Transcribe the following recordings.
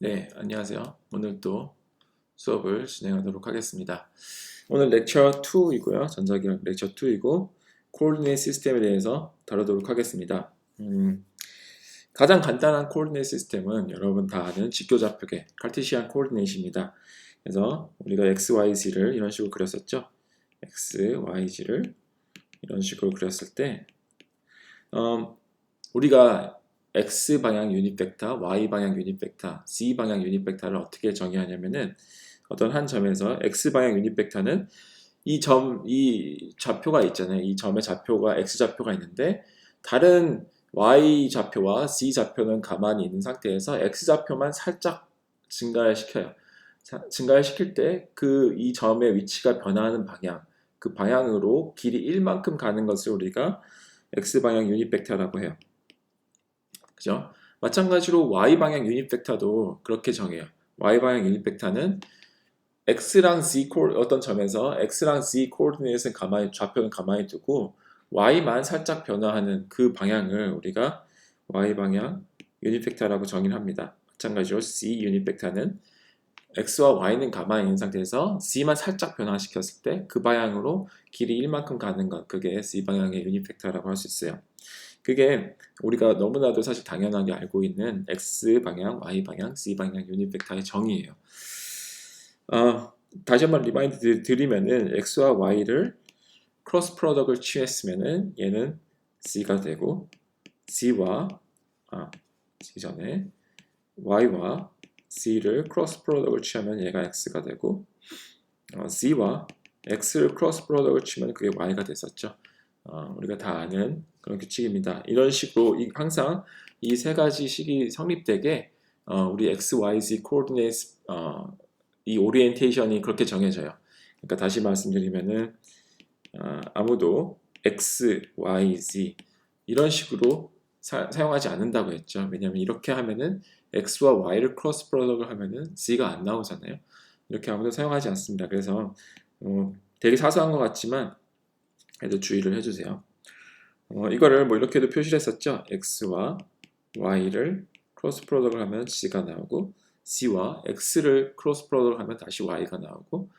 네, 안녕하세요. 오늘 또 수업을 진행하도록 하겠습니다. 오늘 렉처 2이고요. 전자기학 렉처 2이고 코오디네이트 시스템에 대해서 다루도록 하겠습니다. 가장 간단한 코오디네이트 시스템은 여러분 다 아는 직교좌표계 카르티시안 코오디네이트입니다. 그래서 우리가 x, y, z를 이런 식으로 그렸었죠. x, y, z를 이런 식으로 그렸을 때 우리가 X방향 유닛 벡터, Y방향 유닛 벡터, Z방향 유닛 벡터를 어떻게 정의하냐면은 어떤 한 점에서 X방향 유닛 벡터는 이 좌표가 있잖아요. 이 점의 좌표가 X좌표가 있는데 다른 Y좌표와 Z좌표는 가만히 있는 상태에서 X좌표만 살짝 증가를 시켜요. 증가를 시킬 때 이 점의 위치가 변화하는 방향, 그 방향으로 길이 1만큼 가는 것을 우리가 X방향 유닛 벡터라고 해요. 그죠? 마찬가지로 y방향 유닛 벡터도 그렇게 정해요. y방향 유닛 벡터는 x랑 z 어떤 점에서 x랑 z 코오디네이트는 좌표는 가만히 두고 y만 살짝 변화하는 그 방향을 우리가 y방향 유닛 벡터라고 정의를 합니다. 마찬가지로 z 유닛 벡터는 x와 y는 가만히 있는 상태에서 z만 살짝 변화시켰을 때 그 방향으로 길이 1만큼 가는 것, 그게 z 방향의 유닛 벡터라고 할 수 있어요. 그게 우리가 너무나도 사실 당연하게 알고 있는 X방향, Y방향, Z방향 유닛 벡터의 정의예요. 다시 한번 리마인드 드리면은 X와 Y를 크로스 프로덕트를 취했으면은 얘는 Z가 되고 Z 전에 Y와 Z를 크로스 프로덕트를 취하면 얘가 X가 되고 Z와 X를 크로스 프로덕트를 취하면 그게 Y가 됐었죠. 우리가 다 아는 그런 규칙입니다. 이런 식으로 항상 이 세 가지 식이 성립되게 우리 x, y, z 코오디네이트 이 오리엔테이션이 그렇게 정해져요. 그러니까 다시 말씀드리면은 아무도 x, y, z 이런 식으로 사용하지 않는다고 했죠. 왜냐하면 이렇게 하면은 x와 y를 크로스 프로덕트를 하면은 z가 안 나오잖아요. 이렇게 아무도 사용하지 않습니다. 그래서 되게 사소한 것 같지만 그래도 주의를 해주세요. 이거를 뭐 이렇게도 표시를 했었죠. x와 y를 크로스 프로덕트를 하면 z가 나오고 z와 x를 크로스 프로덕트를 하면 다시 y가 나오고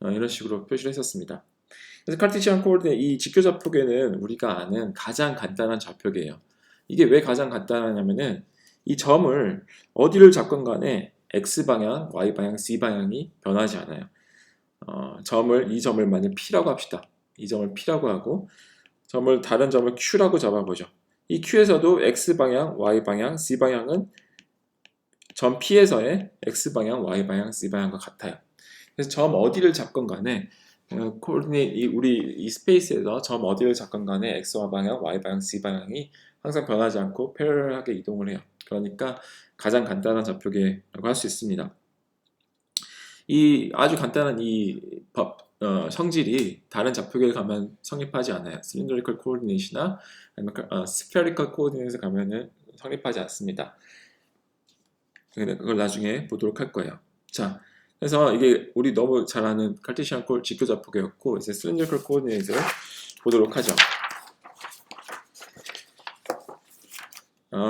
이런 식으로 표시를 했었습니다. 그래서 카르티시안 코오디네이트 이 직교좌표계는 우리가 아는 가장 간단한 좌표계예요. 이게 왜 가장 간단하냐면은 이 점을 어디를 잡건 간에 x방향, y방향, z방향이 변하지 않아요. 이 점을 만약 p라고 합시다. 이 점을 p라고 하고 다른 점을 Q라고 잡아보죠. 이 Q에서도 X방향, Y방향, Z방향은 점 P에서의 X방향, Y방향, Z방향과 같아요. 그래서 점 어디를 잡건 간에 우리 이 스페이스에서 점 어디를 잡건 간에 X와 방향, Y방향, Z방향이 항상 변하지 않고 패러럴하게 이동을 해요. 그러니까 가장 간단한 좌표계라고 할 수 있습니다. 이 아주 간단한 성질이 다른 좌표계에 가면 성립하지 않아요. cylindrical coordinate나 아니면 spherical coordinate에 가면은 성립하지 않습니다. 그걸 나중에 보도록 할 거예요. 자, 그래서 이게 우리 너무 잘 아는 카르티시안 직교좌표계였고 이제 cylindrical coordinate를 보도록 하죠.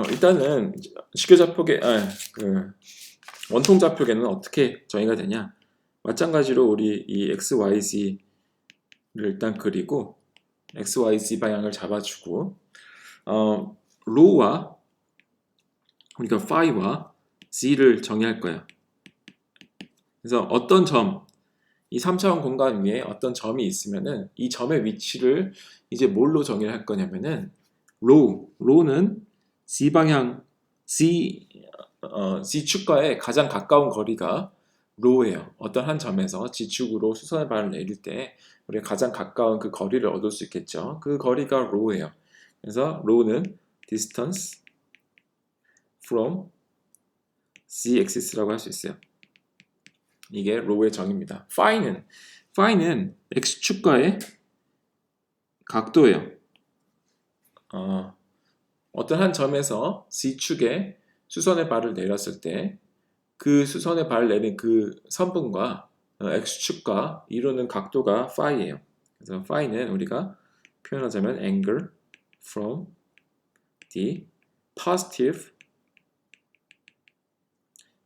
일단은 직교좌표계, 원통좌표계는 어떻게 정의가 되냐? 마찬가지로 우리 이 x, y, z를 일단 그리고 x, y, z 방향을 잡아주고 로와 우리가 phi와 z를 정의할 거예요. 그래서 어떤 이 3차원 공간 위에 어떤 점이 있으면은 이 점의 위치를 이제 뭘로 정의를 할 거냐면은 로는 z 방향 z축과의 가장 가까운 거리가 로예요. 어떤 한 점에서 G축으로 수선의 발을 내릴 때 우리가 가장 가까운 그 거리를 얻을 수 있겠죠. 그 거리가 로예요. 그래서 로는 distance from z-axis라고 할 수 있어요. 이게 로의 정의입니다. phi는 x축과의 각도예요. 어떤 한 점에서 z축에 수선의 발을 내렸을 때 그 수선의 발을 내린 그 선분과 x축과 이루는 각도가 phi예요. 그래서 phi는 우리가 표현하자면 angle from the positive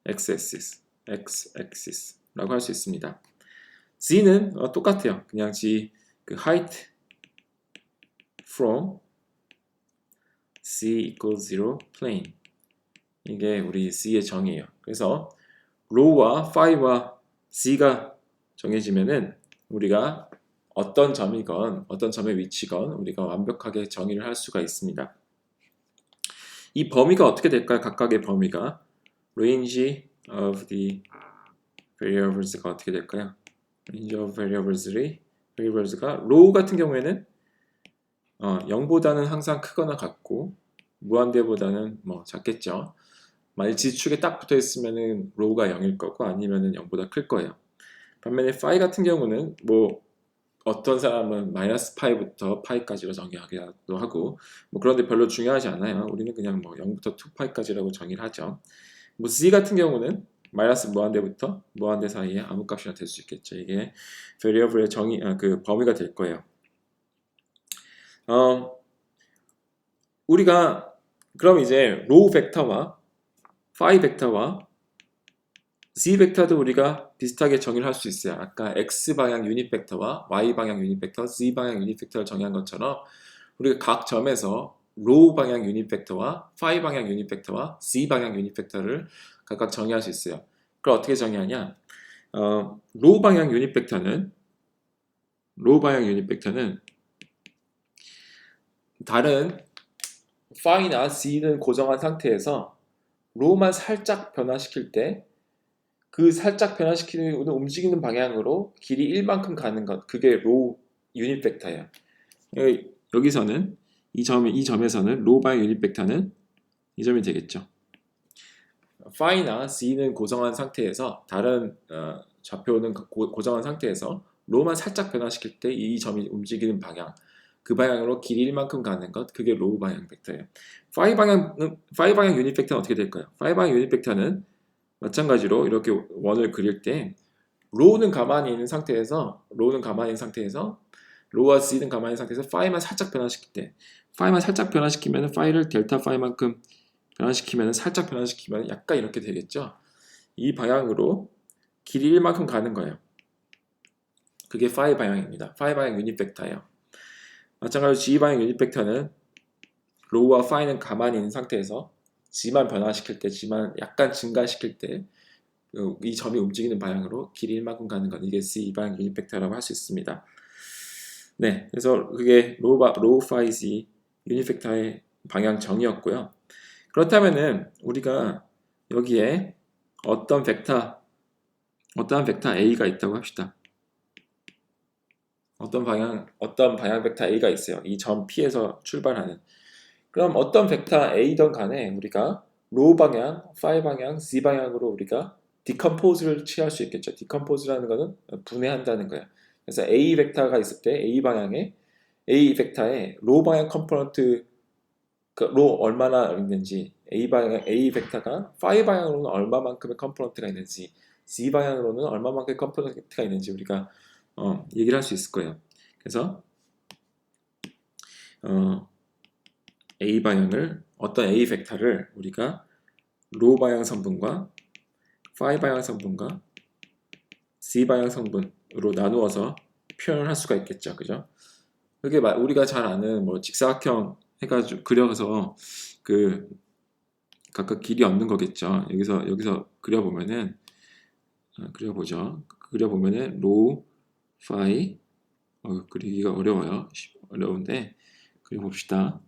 x-axis라고 할 수 있습니다. z는 똑같아요. 그냥 그 height from c equals 0 plane, 이게 우리 z의 정의예요. 그래서 rho와 phi와 z가 정해지면은 우리가 어떤 점이건 어떤 점의 위치건 우리가 완벽하게 정의를 할 수가 있습니다. 이 범위가 어떻게 될까요? 각각의 범위가 range of the variables가 어떻게 될까요? range of variables가 row 같은 경우에는 0보다는 항상 크거나 같고 무한대보다는 뭐 작겠죠. 만약 지축에 딱 붙어 있으면은 row가 0일 거고 아니면은 0보다 클 거예요. 반면에 phi 같은 경우는 뭐 어떤 사람은 -파이부터 파이까지로 정의하기도 하고 뭐 그런데 별로 중요하지 않아요. 우리는 그냥 뭐 0부터 2파이까지라고 정의를 하죠. 뭐 z 같은 경우는 마이너스 무한대부터 무한대 사이에 아무 값이나 될 수 있겠죠. 이게 variable의 그 범위가 될 거예요. 우리가 그럼 이제 로우 벡터와 파이 벡터와 z 벡터도 우리가 비슷하게 정의를 할 수 있어요. 아까 x 방향 유닛 벡터와 y 방향 유닛 벡터, z 방향 유닛 벡터를 정의한 것처럼 우리가 각 점에서 로우 방향 유닛 벡터와 파이 방향 유닛 벡터와 z 방향 유닛 벡터를 각각 정의할 수 있어요. 그걸 어떻게 정의하냐? 로우 방향 유닛 벡터는 다른 파이나 z는 고정한 상태에서 로우만 살짝 변화시킬 때 그 살짝 변화시키는 움직이는 방향으로 길이 1만큼 가는 것, 그게 로우 유닛 벡터예요. 여기서는 이 점에서는 로우 방향 유닛 벡터는 이 점이 되겠죠. 파이나 z는 고정한 상태에서 다른 좌표는 고정한 상태에서 로우만 살짝 변화시킬 때 이 점이 움직이는 방향, 그 방향으로 길이 1만큼 가는 것, 그게 로우 방향 벡터예요. 파이 방향 유닛 벡터는 어떻게 될까요? 파이 방향 유닛 벡터는 마찬가지로 이렇게 원을 그릴 때 로우는 가만히 있는 상태에서 로우와 z는 가만히 있는 상태에서 파이만 살짝 변화시킬 때 파이만 살짝 변화시키면 파이를 델타 파이만큼 살짝 변화시키면 약간 이렇게 되겠죠. 이 방향으로 길이 1만큼 가는 거예요. 그게 파이 방향입니다. 파이 방향 유닛 벡터예요. 마찬가지로 g 방향 유닛 벡터는 로우와 파이는 가만히 있는 상태에서 g만 변화시킬 때, g만 약간 증가시킬 때 이 점이 움직이는 방향으로 길이 1만큼 가는 것, 이게 c 방향 유닛 벡터라고 할 수 있습니다. 네, 그래서 그게 로우 파이 z 유닛 벡터의 방향 정의였고요. 그렇다면은 우리가 여기에 어떤 벡터 a가 있다고 합시다. 어떤 방향 벡터 a가 있어요. 이 점 P에서 출발하는. 그럼 어떤 벡터 a든 간에 우리가 로우 방향, 파이 방향, z 방향으로 우리가 디컴포즈를 취할 수 있겠죠. 디컴포즈라는 거는 분해한다는 거예요. 그래서 a 벡터가 있을 때 a 벡터에 로우 방향 컴포넌트 로 얼마나 있는지, a 벡터가 파이 방향으로는 얼마만큼의 컴포넌트가 있는지, z 방향으로는 얼마만큼의 컴포넌트가 있는지 우리가 얘기를 할 수 있을 거예요. 그래서 a 방향을 어떤 a 벡터를 우리가 로우 방향 성분과 파이 방향 성분과 z 방향 성분으로 나누어서 표현을 할 수가 있겠죠, 그죠? 그게 우리가 잘 아는 뭐 직사각형 해가지고 그려서 그 각각 길이 없는 거겠죠. 여기서 그려보면은 로우 파이 그리기가 어려운데 그려봅시다.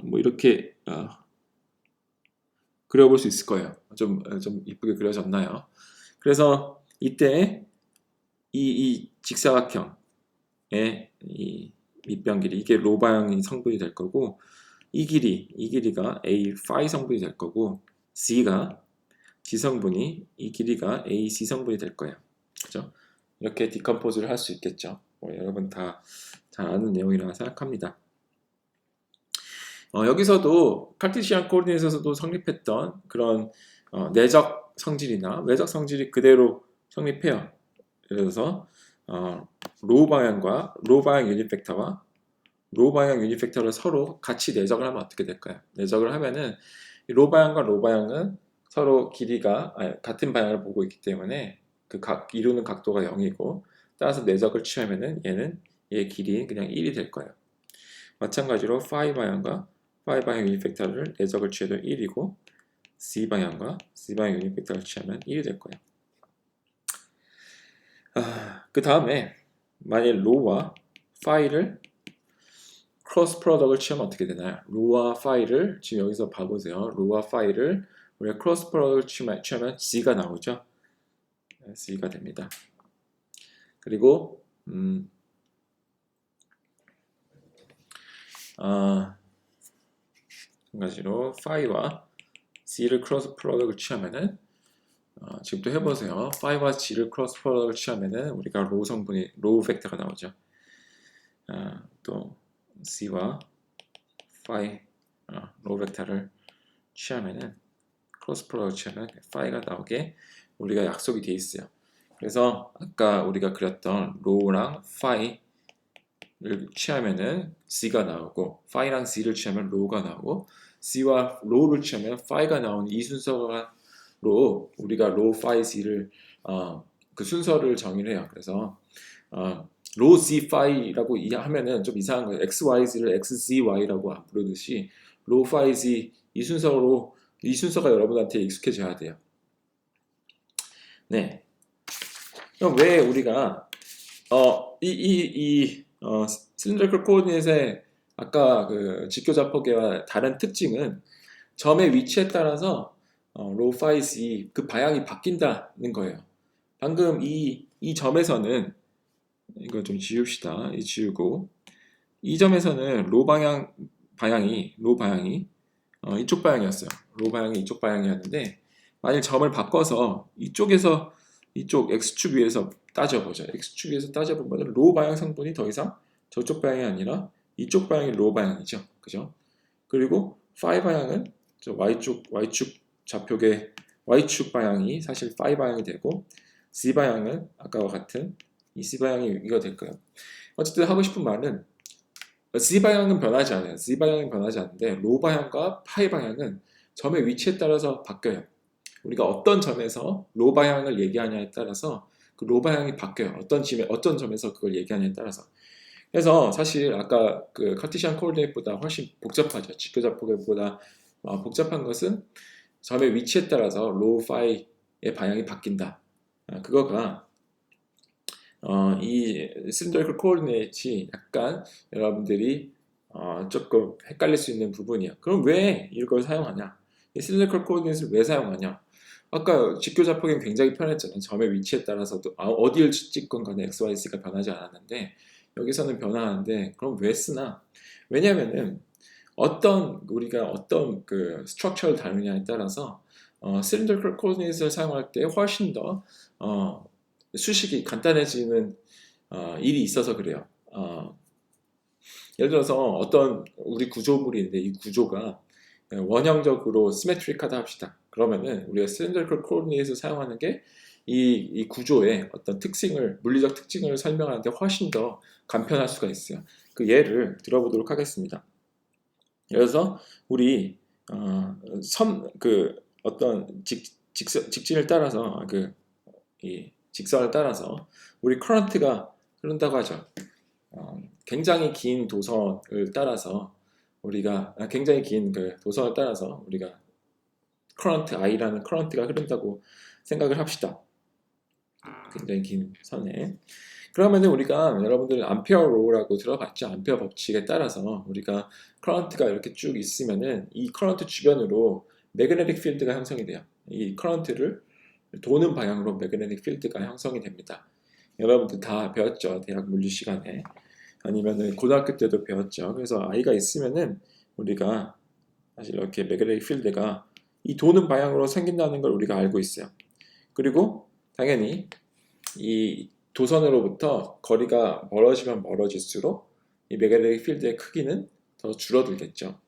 뭐 이렇게 그려볼 수 있을 거예요. 좀 이쁘게 그려졌나요? 그래서 이때 이 직사각형의 이 밑변 길이, 이게 로 방향의 성분이 될 거고, 이 길이가 a 파이 성분이 될 거고, 이 길이가 a c 성분이 될 거예요. 그죠? 이렇게 디컴포즈를 할 수 있겠죠. 여러분 다 잘 아는 내용이라고 생각합니다. 여기서도 카르티시안 코오디네이트에서도 성립했던 그런 내적 성질이나 외적 성질이 그대로 성립해요. 예를 들어서 로우 방향 유닛 벡터와 로우 방향 유닛 벡터를 서로 같이 내적을 하면 어떻게 될까요? 내적을 하면은 로우 방향과 로우 방향은 서로 길이가 같은 방향을 보고 있기 때문에 그 이루는 각도가 0이고 따라서 내적을 취하면은 얘는 얘의 길이는 그냥 1이 될 거예요. 마찬가지로 phi 방향과 phi 방향 유닛 벡터를 내적을 취해도 1이고 c 방향과 c 방향 유닛 벡터를 취하면 1이 될 거예요. 그 다음에 만일 로와 phi를 크로스 프로덕을 취하면 어떻게 되나요? 로와 phi를 지금 여기서 봐보세요. 로와 phi를 우리가 크로스 프로덕을 취하면 c가 나오죠. c가 됩니다. 그리고 한 가지로 phi와 c를 크로스 프로덕을 취하면은 지금 또 해보세요. phi와 g를 크로스 프로덕을 취하면은 우리가 로우 벡터가 나오죠. 또 c와 phi 로우 벡터를 취하면은 크로스 프로덕을 취하면 phi가 나오게 우리가 약속이 돼 있어요. 그래서 아까 우리가 그렸던 로우랑 phi를 취하면은 c가 나오고 phi랑 c를 취하면 로우가 나오고 c와 로우를 취하면 phi가 나오는 이 순서로 우리가 로우, phi, c를 그 순서를 정의를 해요. 그래서 로우, c, phi라고 하면은 좀 이상한 거예요. x, y, z를 x, c, y라고 안 부르듯이 로우, phi, c 이 순서가 여러분한테 익숙해져야 돼요. 네. 그럼 왜 우리가 cylindrical coordinate의 아까 그 직교자폭의 다른 특징은 점의 위치에 따라서 로우, phi, c 그 방향이 바뀐다는 거예요. 방금 이 점에서는 이거 좀 지웁시다. 이 지우고 이 점에서는 로 방향이 이쪽 방향이었어요. 로 방향이 이쪽 방향이었는데 만일 점을 바꿔서 이쪽에서 이쪽 x축 위에서 따져보죠. x축 위에서 따져보면 로 방향 성분이 더 이상 저쪽 방향이 아니라 이쪽 방향이 로 방향이죠. 그죠? 그리고 phi 방향은 저 y축 좌표계 y축 방향이 사실 phi 방향이 되고 z 방향은 아까와 같은 이 c 방향이 이거 될 거예요. 어쨌든 하고 싶은 말은 z 방향은 변하지 않아요. z 방향은 변하지 않는데 로 방향과 phi 방향은 점의 위치에 따라서 바뀌어요. 우리가 어떤 점에서 로 방향을 얘기하냐에 따라서 그 로 방향이 바뀌어요. 어떤 점에서 그걸 얘기하냐에 따라서. 그래서 사실 아까 그 카티시안 코오디네이트보다 훨씬 복잡하죠. 직교자폭보다 복잡한 것은 점의 위치에 따라서 로, 파이의 방향이 바뀐다. 그거가 이 cylindrical coordinate이 약간 여러분들이 조금 헷갈릴 수 있는 부분이야. 그럼 왜 이걸 사용하냐? 이 cylindrical coordinate를 왜 사용하냐? 아까 직교자폭은 굉장히 편했잖아요. 점의 위치에 따라서도 어디를 찍건 간에 x, y, z가 변하지 않았는데 여기서는 변화하는데 그럼 왜 쓰나? 왜냐면은 우리가 어떤 그 스트럭처를 다루냐에 따라서 cylindrical coordinate를 사용할 때 훨씬 더 수식이 간단해지는 일이 있어서 그래요. 예를 들어서 어떤 우리 구조물이 있는데 이 구조가 원형적으로 시메트릭하다 합시다. 그러면은 우리가 cylindrical coordinate를 사용하는 게 이 구조의 어떤 물리적 특징을 설명하는데 훨씬 더 간편할 수가 있어요. 그 예를 들어보도록 하겠습니다. 그래서 우리 어떤 직진을 따라서 이 직선을 따라서 우리 커런트가 흐른다고 하죠. 굉장히 긴 도선을 따라서 우리가 커런트 I라는 커런트가 흐른다고 생각을 합시다. 굉장히 긴 선에. 그러면은 우리가 여러분들 암페어 로우라고 들어봤죠? 암페어 법칙에 따라서 우리가 커런트가 이렇게 쭉 있으면은 이 커런트 주변으로 매그네틱 필드가 형성이 돼요. 이 커런트를 도는 방향으로 매그네틱 필드가 형성이 됩니다. 여러분들 다 배웠죠? 대학 물리 시간에. 아니면은 고등학교 때도 배웠죠. 그래서 I가 있으면은 우리가 사실 이렇게 매그네틱 필드가 이 도는 방향으로 생긴다는 걸 우리가 알고 있어요. 그리고 당연히 이 도선으로부터 거리가 멀어지면 멀어질수록 이 매그네틱 필드의 크기는 더 줄어들겠죠.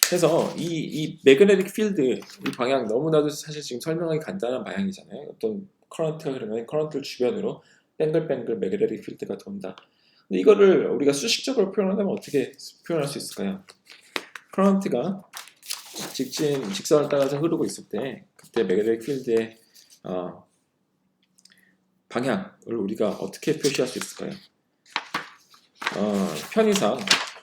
그래서 이 매그네틱 필드 이 방향 너무나도 사실 지금 설명하기 간단한 방향이잖아요. 어떤 커런트가 흐르면 커런트 주변으로 뱅글뱅글 매그네틱 필드가 돈다. 근데 이거를 우리가 수식적으로 표현하면 어떻게 표현할 수 있을까요? 커런트가 직선을 따라서 흐르고 있을 때 그때 매그네틱 필드의 방향을 우리가 어떻게 표시할 수 있을까요? 편의상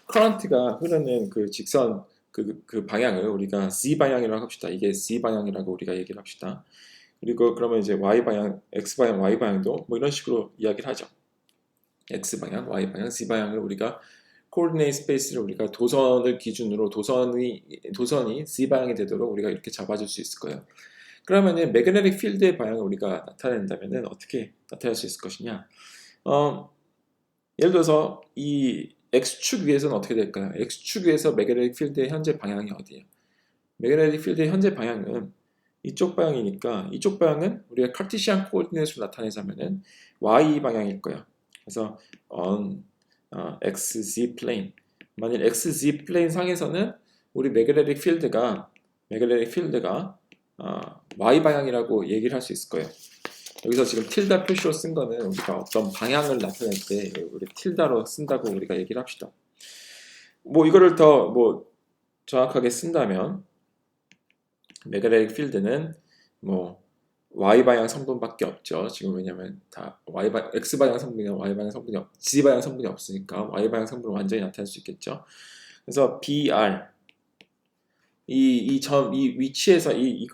커런트가 흐르는 그 직선 그 방향을 우리가 Z 방향이라고 합시다. 이게 Z 방향이라고 우리가 얘기를 합시다. 그리고 그러면 이제 Y 방향, X 방향, Y 방향도 뭐 이런 식으로 이야기를 하죠. X 방향, Y 방향, Z 방향을 우리가 코디네이트 스페이스를 우리가 도선을 기준으로 도선이 Z 방향이 되도록 우리가 이렇게 잡아줄 수 있을 거예요. 그러면은 매그네틱 필드의 방향을 우리가 나타낸다면은 어떻게 나타낼 수 있을 것이냐? 예를 들어서 이 X축 위에서는 어떻게 될까요? X축 위에서 매그네틱 필드의 현재 방향이 어디예요? 매그네틱 필드의 현재 방향은 이쪽 방향이니까 이쪽 방향은 우리가 카르티시안 코오디네이트로 나타내자면은 Y 방향일 거예요. 그래서 on XZ 플레인. 만일 XZ 플레인 상에서는 우리 매그네틱 필드가 Y 방향이라고 얘기를 할 수 있을 거예요. 여기서 지금 틸다 표시로 쓴 거는 우리가 어떤 방향을 나타낼 때 우리 틸다로 쓴다고 우리가 얘기를 합시다. 뭐 이거를 더 뭐 정확하게 쓴다면 매그네틱 필드는 뭐 Y 방향 성분밖에 없죠. 지금 왜냐면 다 X 방향 성분이나 Y 방향 성분이 Z 방향 성분이 없으니까 Y 방향 성분을 완전히 나타낼 수 있겠죠. 그래서 BR 이 위치에서 이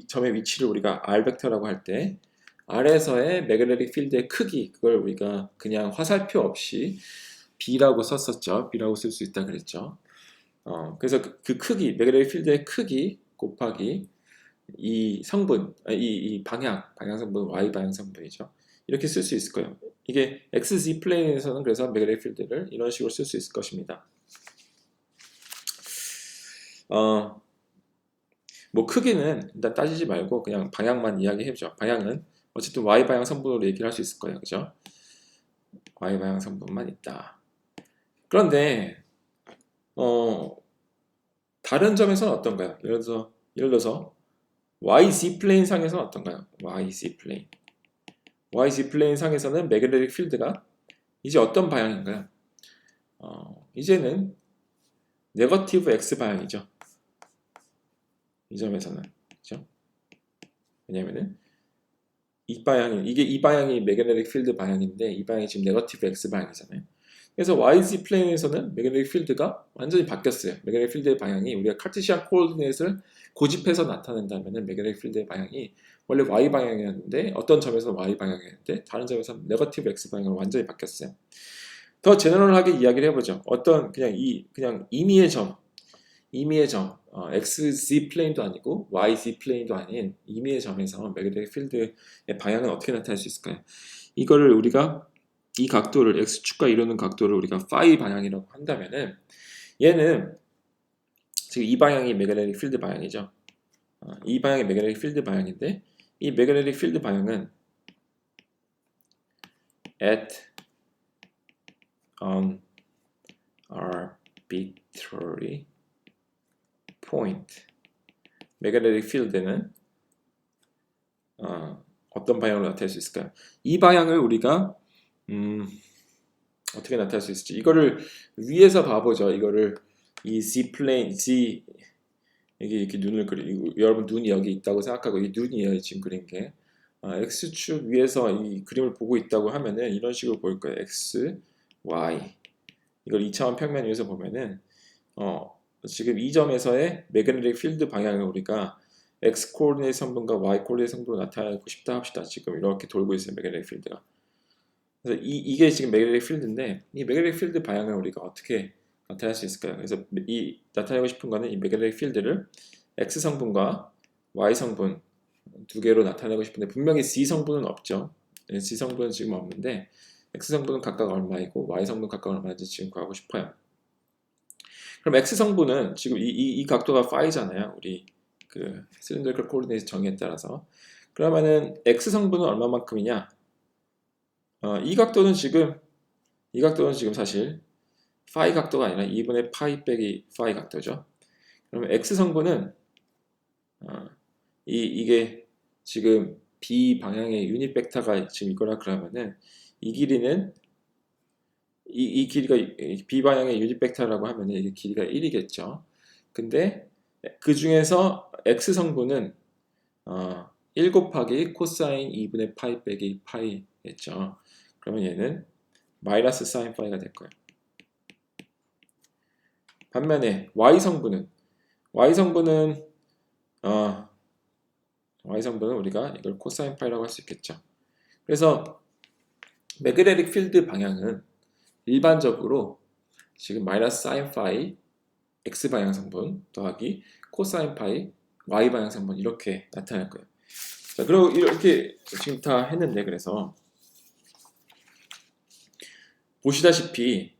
점의 위치를 우리가 R 벡터라고 할 때 R에서의 매그네틱 필드의 크기 그걸 우리가 그냥 화살표 없이 B라고 썼었죠. B라고 쓸 수 있다 그랬죠. 그래서 그 크기 매그네틱 필드의 크기 곱하기 이 성분, 이 방향 성분, Y 방향 성분이죠. 이렇게 쓸 수 있을 거예요. 이게 XZ 플레인에서는 그래서 매그네틱 필드를 이런 식으로 쓸 수 있을 것입니다. 뭐 크기는 일단 따지지 말고 그냥 방향만 이야기해보죠. 방향은 어쨌든 Y 방향 성분으로 얘기를 할 수 있을 거예요. 그죠? Y 방향 성분만 있다. 그런데 다른 점에서는 어떤가요? 예를 들어서 YZ 플레인 상에서는 어떤가요? YZ 플레인. YZ 플레인 상에서는 매그네틱 필드가 이제 어떤 방향인가요? 이제는 네거티브 X 방향이죠. 이 점에서는. 그죠? 왜냐면은 이 방향이 매그네틱 필드 방향인데 이 방향이 지금 네거티브 X 방향이잖아요. 그래서 YZ 플레인에서는 매그네틱 필드가 완전히 바뀌었어요. 매그네틱 필드의 방향이 우리가 카르티시안 코오디네이트를 고집해서 나타낸다면 매그네틱 필드의 방향이 원래 Y 방향이었는데 어떤 점에서 Y 방향이었는데 다른 점에서 네거티브 X 방향으로 완전히 바뀌었어요. 더 제너럴하게 이야기를 해보죠. 어떤 그냥 임의의 점 XZ 플레인도 아니고 YZ 플레인도 아닌 임의의 점에서 매그네틱 필드의 방향은 어떻게 나타낼 수 있을까요? 이거를 우리가 이 각도를 X축과 이루는 각도를 우리가 파이 방향이라고 한다면은 얘는 지금 이 방향이 매그네틱 필드 방향이죠. 이 방향이 매그네틱 필드 방향인데 이 매그네틱 필드 방향은 at an arbitrary point 매그네틱 필드는 어떤 방향으로 나타낼 수 있을까요? 이 방향을 우리가 어떻게 나타낼 수 있을지 이거를 위에서 봐보죠. 이거를 이 Z 플레인 Z 이게 이렇게 눈을 그리고 여러분 눈이 여기 있다고 생각하고 이 눈이에요 지금 그린 게 X축 위에서 이 그림을 보고 있다고 하면은 이런 식으로 보일 거예요. X, Y 이걸 2차원 평면 위에서 보면은 지금 이 점에서의 매그네틱 필드 방향을 우리가 X 코오디네이트 성분과 Y 코오디네이트 성분으로 나타내고 싶다 합시다. 지금 이렇게 돌고 있어요. 매그네틱 필드가. 그래서 이게 지금 매그네틱 필드인데 이 매그네틱 필드 방향을 우리가 어떻게 나타낼 수 있을까요? 그래서 이 나타내고 싶은 거는 이 매그네틱 필드를 X 성분과 Y 성분 두 개로 나타내고 싶은데 분명히 Z 성분은 없죠. Z 성분은 지금 없는데 X 성분은 각각 얼마이고 Y 성분 각각 얼마인지 지금 구하고 싶어요. 그럼 X 성분은 지금 이 각도가 파이잖아요. 우리 그 실린더리컬 코오디네이트 정의에 따라서 그러면은 X 성분은 얼마만큼이냐? 이 각도는 지금 사실 파이 각도가 아니라 2분의 파이 빼기 파이 각도죠. 그러면 X 성분은 이게 지금 B 방향의 유닛 벡터가 지금 이거라 그러면은 이 길이는 이 길이가 B 방향의 유닛 벡터라고 하면은 이 길이가 1이겠죠. 근데 그 중에서 x 성분은 1 곱하기 코사인 2분의 파이 빼기 파이였죠. 그러면 얘는 마이너스 사인 파이가 될 거예요. 반면에 y 성분은 어, y 성분은 우리가 이걸 코사인 파이라고 할 수 있겠죠. 그래서 매그네틱 필드 방향은 일반적으로 지금 마이너스 사인 파이 x 방향 성분 더하기 코사인 파이 y 방향 성분 이렇게 나타날 거예요. 자, 그리고 이렇게 지금 다 했는데 그래서 보시다시피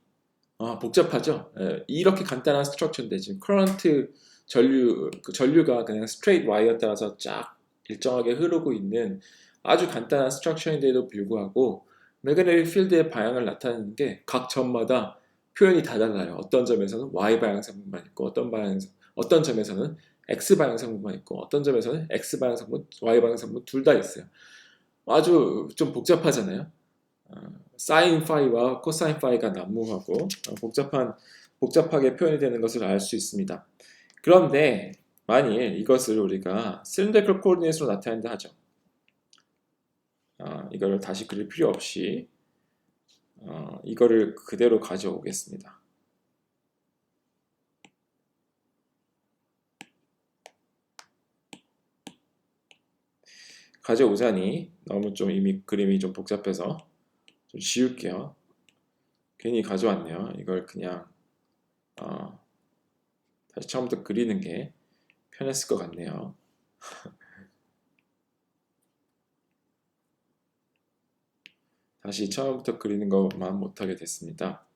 복잡하죠. 이렇게 간단한 스트럭처인데 지금 커런트 전류가 그냥 스트레이트 와이어 따라서 쫙 일정하게 흐르고 있는 아주 간단한 스트럭처인데도 불구하고 매그네틱 필드의 방향을 나타내는 게 각 점마다 표현이 다 달라요. 어떤 점에서는 y 방향 성분만 있고 어떤 점에서는 x 방향 성분만 있고 어떤 점에서는 x 방향 성분, y 방향 성분 둘 다 있어요. 아주 좀 복잡하잖아요. 사인 파이와 코사인 파이가 난무하고 복잡하게 표현이 되는 것을 알 수 있습니다. 그런데 만일 이것을 우리가 실린더리컬 코오디네이트로 나타낸다 하죠. 이거를 다시 그릴 필요 없이 이거를 그대로 가져오겠습니다. 가져오자니 너무 좀 이미 그림이 좀 복잡해서 좀 지울게요. 괜히 가져왔네요. 이걸 그냥 다시 처음부터 그리는 게 편했을 것 같네요. 다시 처음부터 그리는 것만 못하게 됐습니다.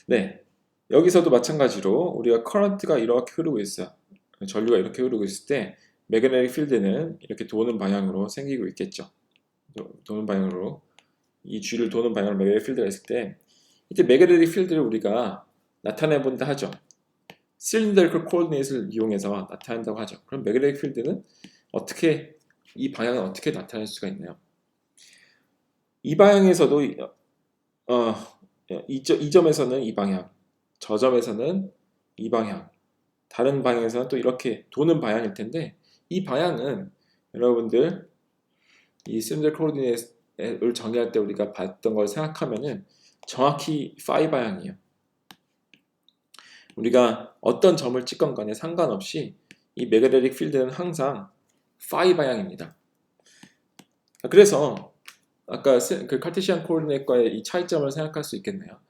네, 여기서도 마찬가지로 우리가 커런트가 이렇게 흐르고 있어요. 전류가 이렇게 흐르고 있을 때 매그네틱 필드는 이렇게 도는 방향으로 생기고 있겠죠. 도는 방향으로 이 G를 도는 방향으로 매그네틱 필드가 있을 때 이때 매그네틱 필드를 우리가 나타내 본다 하죠. 실린더리컬 코오디네이트를 이용해서 나타낸다고 하죠. 그럼 매그네틱 필드는 이 방향을 어떻게 나타낼 수가 있나요? 이 방향에서도 이 점에서는 이 방향, 저 점에서는 이 방향, 다른 방향에서는 또 이렇게 도는 방향일 텐데 이 방향은 여러분들 이 실린더 코오디네이트를 정의할 때 우리가 봤던 걸 생각하면은 정확히 파이 방향이에요. 우리가 어떤 점을 찍건 간에 상관없이 이 매그네틱 필드는 항상 파이 방향입니다. 그래서 아까 그 카르테시안 코오디네이트과의 이 차이점을 생각할 수 있겠네요.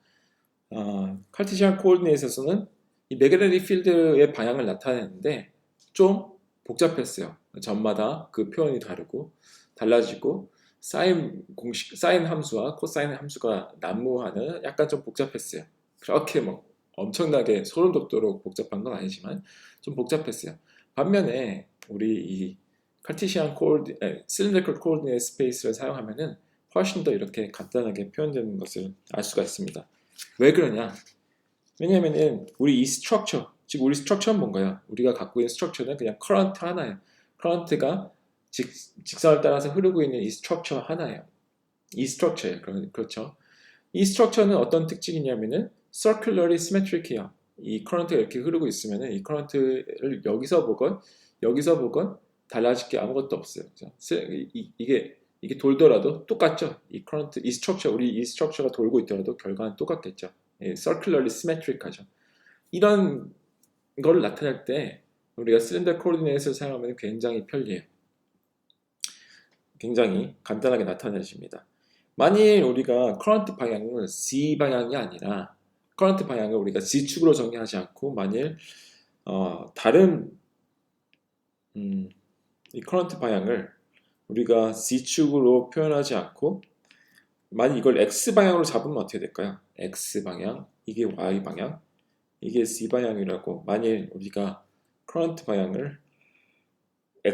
카르테시안 코오디네이트에서는 이 매그네틱 필드의 방향을 나타내는데 좀 복잡했어요. 점마다 그 표현이 달라지고 사인 함수와 코사인 함수가 난무하는 약간 좀 복잡했어요. 그렇게 뭐 엄청나게 소름 돋도록 복잡한 건 아니지만 좀 복잡했어요. 반면에 우리 이 실린더리컬 코오디네이트 스페이스를 사용하면은 훨씬 더 이렇게 간단하게 표현되는 것을 알 수가 있습니다. 왜 그러냐? 왜냐면은 우리 이 스트럭처, 즉 우리 스트럭처는 뭔가요? 우리가 갖고 있는 스트럭처는 그냥 커런트 하나예요. 커런트가 직선을 따라서 흐르고 있는 이 스트럭처 하나예요. 이 스트럭처예요. 그렇죠? 이 스트럭처는 어떤 특징이냐면은 circularly symmetric해요. 이 커런트가 이렇게 흐르고 있으면은 이 커런트를 여기서 보건 달라질 게 아무것도 없어요. 이게 돌더라도 똑같죠. 이 스트럭처, 우리 이 스트럭처가 돌고 있더라도 결과는 똑같겠죠. circularly symmetric하죠. 이런 걸 나타낼 때 우리가 실린더 코오디네이트를 사용하면 굉장히 편리해요. 굉장히 간단하게 나타내집니다. 만일 우리가 커런트 방향을 Z 방향이 아니라 커런트 방향을 우리가 Z축으로 정의하지 않고 만일 다른 이 커런트 방향을 우리가 Z축으로 표현하지 않고 만일 이걸 X 방향으로 잡으면 어떻게 될까요? X 방향, 이게 Y 방향, 이게 Z 방향이라고 만일 우리가 커런트 방향을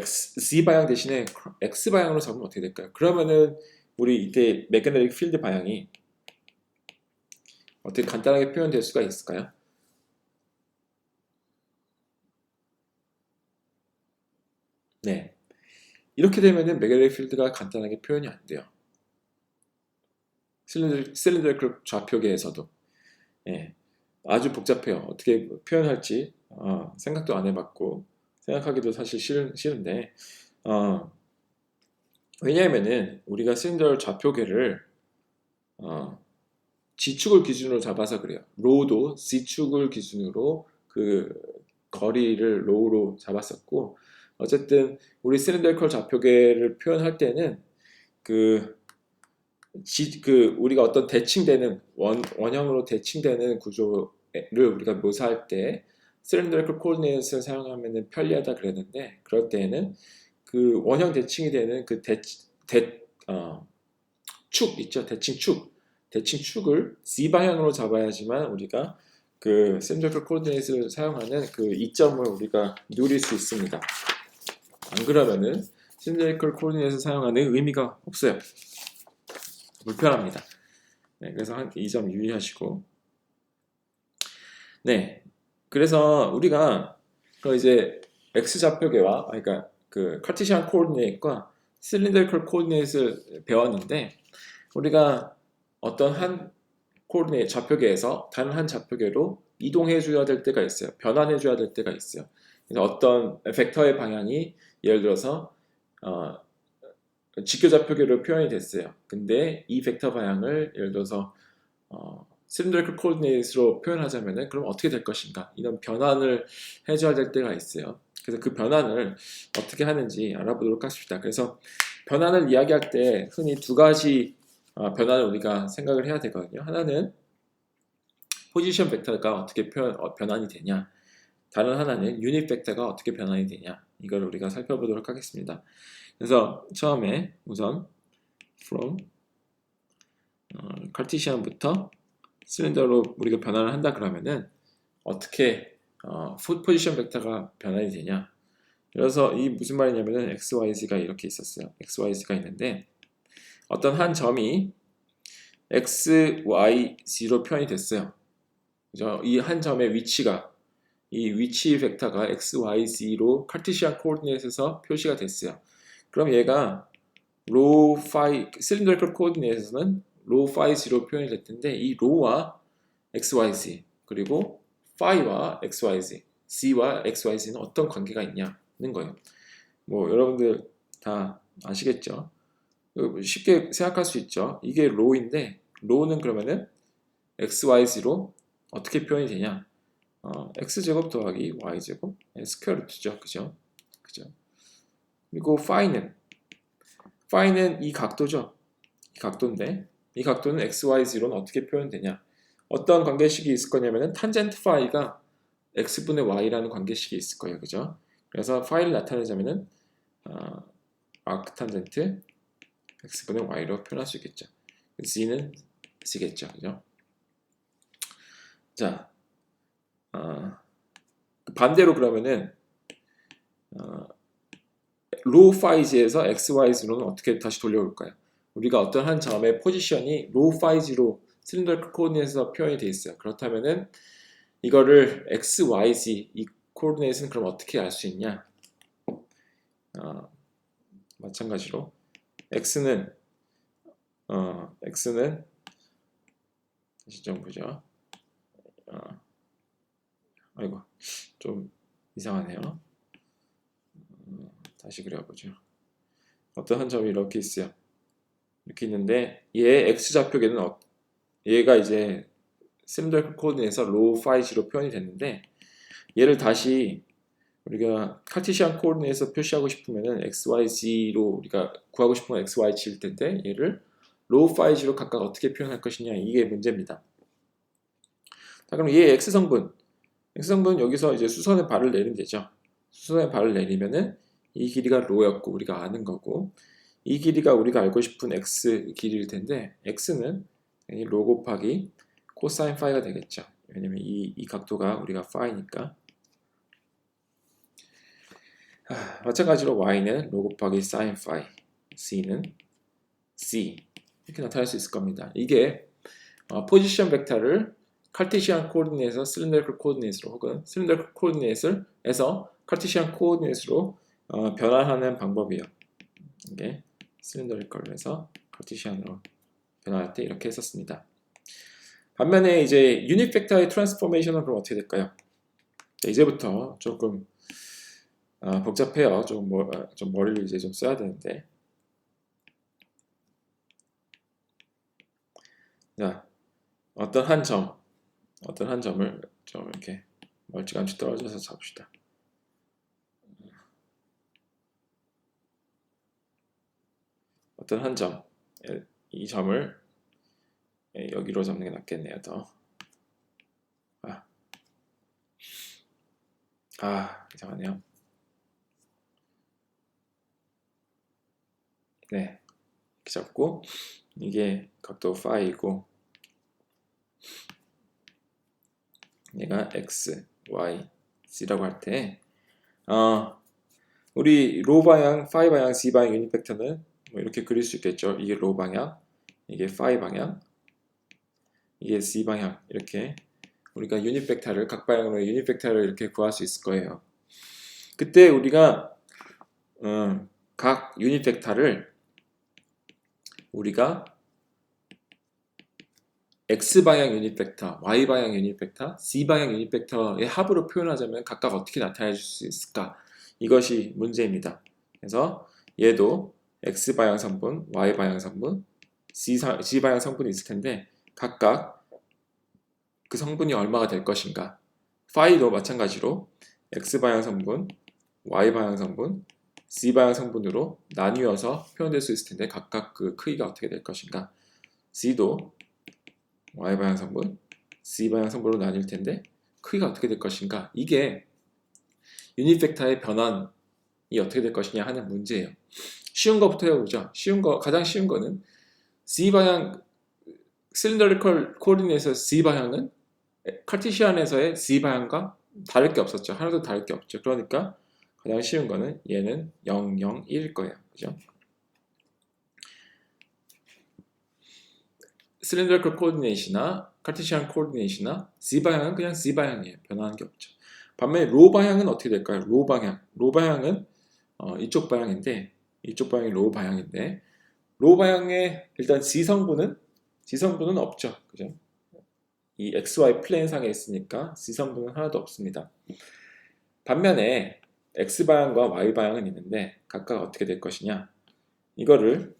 Z 방향 대신에 X 방향으로 잡으면 어떻게 될까요? 그러면은 우리 이때 매그네틱 필드 방향이 어떻게 간단하게 표현될 수가 있을까요? 네, 이렇게 되면은 매그네틱 필드가 간단하게 표현이 안 돼요. 실린더리컬 좌표계에서도. 예. 아주 복잡해요. 어떻게 표현할지 생각도 안 해봤고 생각하기도 사실 싫은데 왜냐하면은 우리가 실린더 좌표계를 G축을 기준으로 잡아서 그래요. 로우도 C축을 기준으로 그 거리를 로우로 잡았었고 어쨌든 우리 실린더리컬 좌표계를 표현할 때는 그 우리가 어떤 대칭되는 원형으로 대칭되는 구조를 우리가 묘사할 때 cylindrical coordinate을 사용하면 편리하다 그랬는데 그럴 때에는 그 원형 대칭이 되는 그 축 있죠. 대칭축을 Z 방향으로 잡아야지만 우리가 그 cylindrical coordinate을 사용하는 그 이점을 우리가 누릴 수 있습니다. 안 그러면은 cylindrical coordinate을 사용하는 의미가 없어요. 불편합니다. 네, 그래서 이 점 유의하시고. 네, 그래서 우리가 그 이제 x 좌표계와 그러니까 그 카티시안 코오디네이트과 실린더리컬 코오디네이트를 배웠는데 우리가 어떤 한 코오디네이트 좌표계에서 다른 한 좌표계로 이동해 줘야 될 때가 있어요. 변환해 줘야 될 때가 있어요. 그래서 어떤 벡터의 방향이 예를 들어서 직교 좌표계로 표현이 됐어요. 근데 이 벡터 방향을 예를 들어서 cylindrical coordinate로 표현하자면은 그럼 어떻게 될 것인가? 이런 변환을 해줘야 될 때가 있어요. 그래서 그 변환을 어떻게 하는지 알아보도록 하십시다. 그래서 변환을 이야기할 때 흔히 두 가지 변환을 우리가 생각을 해야 되거든요. 하나는 포지션 벡터가 어떻게 변환이 되냐. 다른 하나는 유닛 벡터가 어떻게 변환이 되냐. 이걸 우리가 살펴보도록 하겠습니다. 그래서 처음에 우선 from 카티시안부터 실린더로 우리가 변환을 한다 그러면은 어떻게 포지션 벡터가 변환이 되냐. 그래서 이 무슨 말이냐면은 XYZ가 이렇게 있었어요. XYZ가 있는데 어떤 한 점이 XYZ로 표현이 됐어요. 그죠? 이 한 점의 위치가 이 위치 벡터가 XYZ로 카티시안 코오디네이트에서 표시가 됐어요. 그럼 얘가 로 파이 실린더리컬 코오디네이트에서는 로 파이 0로 표현이 됐는데 이 로와 XYZ 그리고 파이와 XYZ, C와 XYZ는 어떤 관계가 있냐는 거예요. 뭐 여러분들 다 아시겠죠? 쉽게 생각할 수 있죠. 이게 로인데 로는 그러면은 XYZ로 어떻게 표현이 되냐? X제곱 더하기 Y제곱 스퀘어 루트죠. 그죠? 그리고 파이는 이 각도죠. 이 각도인데 이 각도는 XYZ로는 어떻게 표현되냐? 어떤 관계식이 있을 거냐면은 탄젠트 파이가 x분의 y라는 관계식이 있을 거예요. 그죠? 그래서 파이를 나타내자면은 아크탄젠트 x분의 y로 표현할 수 있겠죠. z는 z겠죠. 그죠? 자, 반대로 그러면은 로 파이즈에서 xyz로는 어떻게 다시 돌려올까요? 우리가 어떤 한 점의 포지션이 로 파이즈로 실린더리컬 코오디네이트에서 표현이 되어 있어요. 그렇다면은 이거를 XYZ 이 코오디네이트는 그럼 어떻게 알 수 있냐? 마찬가지로 X는 다시 좀 보죠. 아이고 좀 이상하네요. 다시 그려보죠. 어떤 한 점이 이렇게 있어요. 이렇게 있는데 얘 X 좌표계는 얘가 이제 실린더리컬 코오디네이트에서 로 파이 0로 표현이 됐는데 얘를 다시 우리가 카티시안 코오디네이트에서 표시하고 싶으면은 XYZ로 우리가 구하고 싶은 건 XYZ일 텐데 얘를 로 파이 0로 각각 어떻게 표현할 것이냐 이게 문제입니다. 자 그럼 얘 X성분 여기서 이제 수선의 발을 내리면 되죠. 수선의 발을 내리면은 이 길이가 로였고 우리가 아는 거고 이 길이가 우리가 알고 싶은 X 길이일 텐데 X는 로 곱하기 코사인 파이가 되겠죠. 왜냐면 이 각도가 우리가 파이니까. 마찬가지로 y는 로 곱하기 사인 파이, c는 c 이렇게 나타낼 수 있을 겁니다. 이게 포지션 벡터를 카르티시안 코오디네이트에서 실린더리컬 코오디네이트로 혹은 실린더리컬 코오디네이트에서 카르티시안 코오디네이트로 변환하는 방법이에요. 이게 실린더리컬에서 카르티시안으로 변환할 때 이렇게 했었습니다. 반면에 이제 유닛 벡터의 트랜스포메이션은 그럼 어떻게 될까요? 자, 이제부터 조금 복잡해요. 좀 머리를 이제 좀 써야 되는데. 자, 어떤 한 점을 좀 이렇게 멀찌감치 떨어져서 잡읍시다. 어떤 한 점, 이 점을 여기로 잡는 게 낫겠네요. 더. 이상하네요. 네, 이렇게 잡고 이게 각도 파이고 얘가 x, y, z라고 할 때 우리 로 방향, 파이 방향, z 방향 유닛 벡터는 뭐 이렇게 그릴 수 있겠죠. 이게 로 방향, 이게 파이 방향, 이게 z 방향 이렇게 우리가 유닛 벡터를 각 방향으로 유닛 벡터를 이렇게 구할 수 있을 거예요. 그때 우리가 각 유닛 벡터를 우리가 X방향 유닛 벡터, Y방향 유닛 벡터, Z방향 유닛 벡터의 합으로 표현하자면 각각 어떻게 나타낼 수 있을까? 이것이 문제입니다. 그래서 얘도 X방향 성분, Y방향 성분, Z방향 성분이 있을 텐데 각각 그 성분이 얼마가 될 것인가? 파이도 마찬가지로 X방향 성분, Y방향 성분, Z방향 성분으로 나뉘어서 표현될 수 있을 텐데 각각 그 크기가 어떻게 될 것인가? Z도 Y방향 성분, Z방향 성분으로 나뉠 텐데 크기가 어떻게 될 것인가? 이게 유닛 벡터의 변환이 어떻게 될 것이냐 하는 문제예요. 쉬운 거부터 해보죠. 가장 쉬운 거는 Z방향, 실린더리컬 코디네이트에서 Z방향은 카르티시안에서의 Z방향과 다를 게 없었죠. 하나도 다를 게 없죠. 그러니까 가장 쉬운 거는 얘는 0, 0, 1일 거예요. 그죠? 실린더리컬 코디네이트나 카르티시안 코디네이트나 Z방향은 그냥 Z방향이에요. 변화하는 게 없죠. 반면에 로 방향은 어떻게 될까요? 로 방향은 이쪽 방향인데 이쪽 방향이 로 방향인데 로 방향에 일단 G성분은 없죠. 그죠? 이 XY 플레인상에 있으니까 G성분은 하나도 없습니다. 반면에 X방향과 Y방향은 있는데 각각 어떻게 될 것이냐 이거를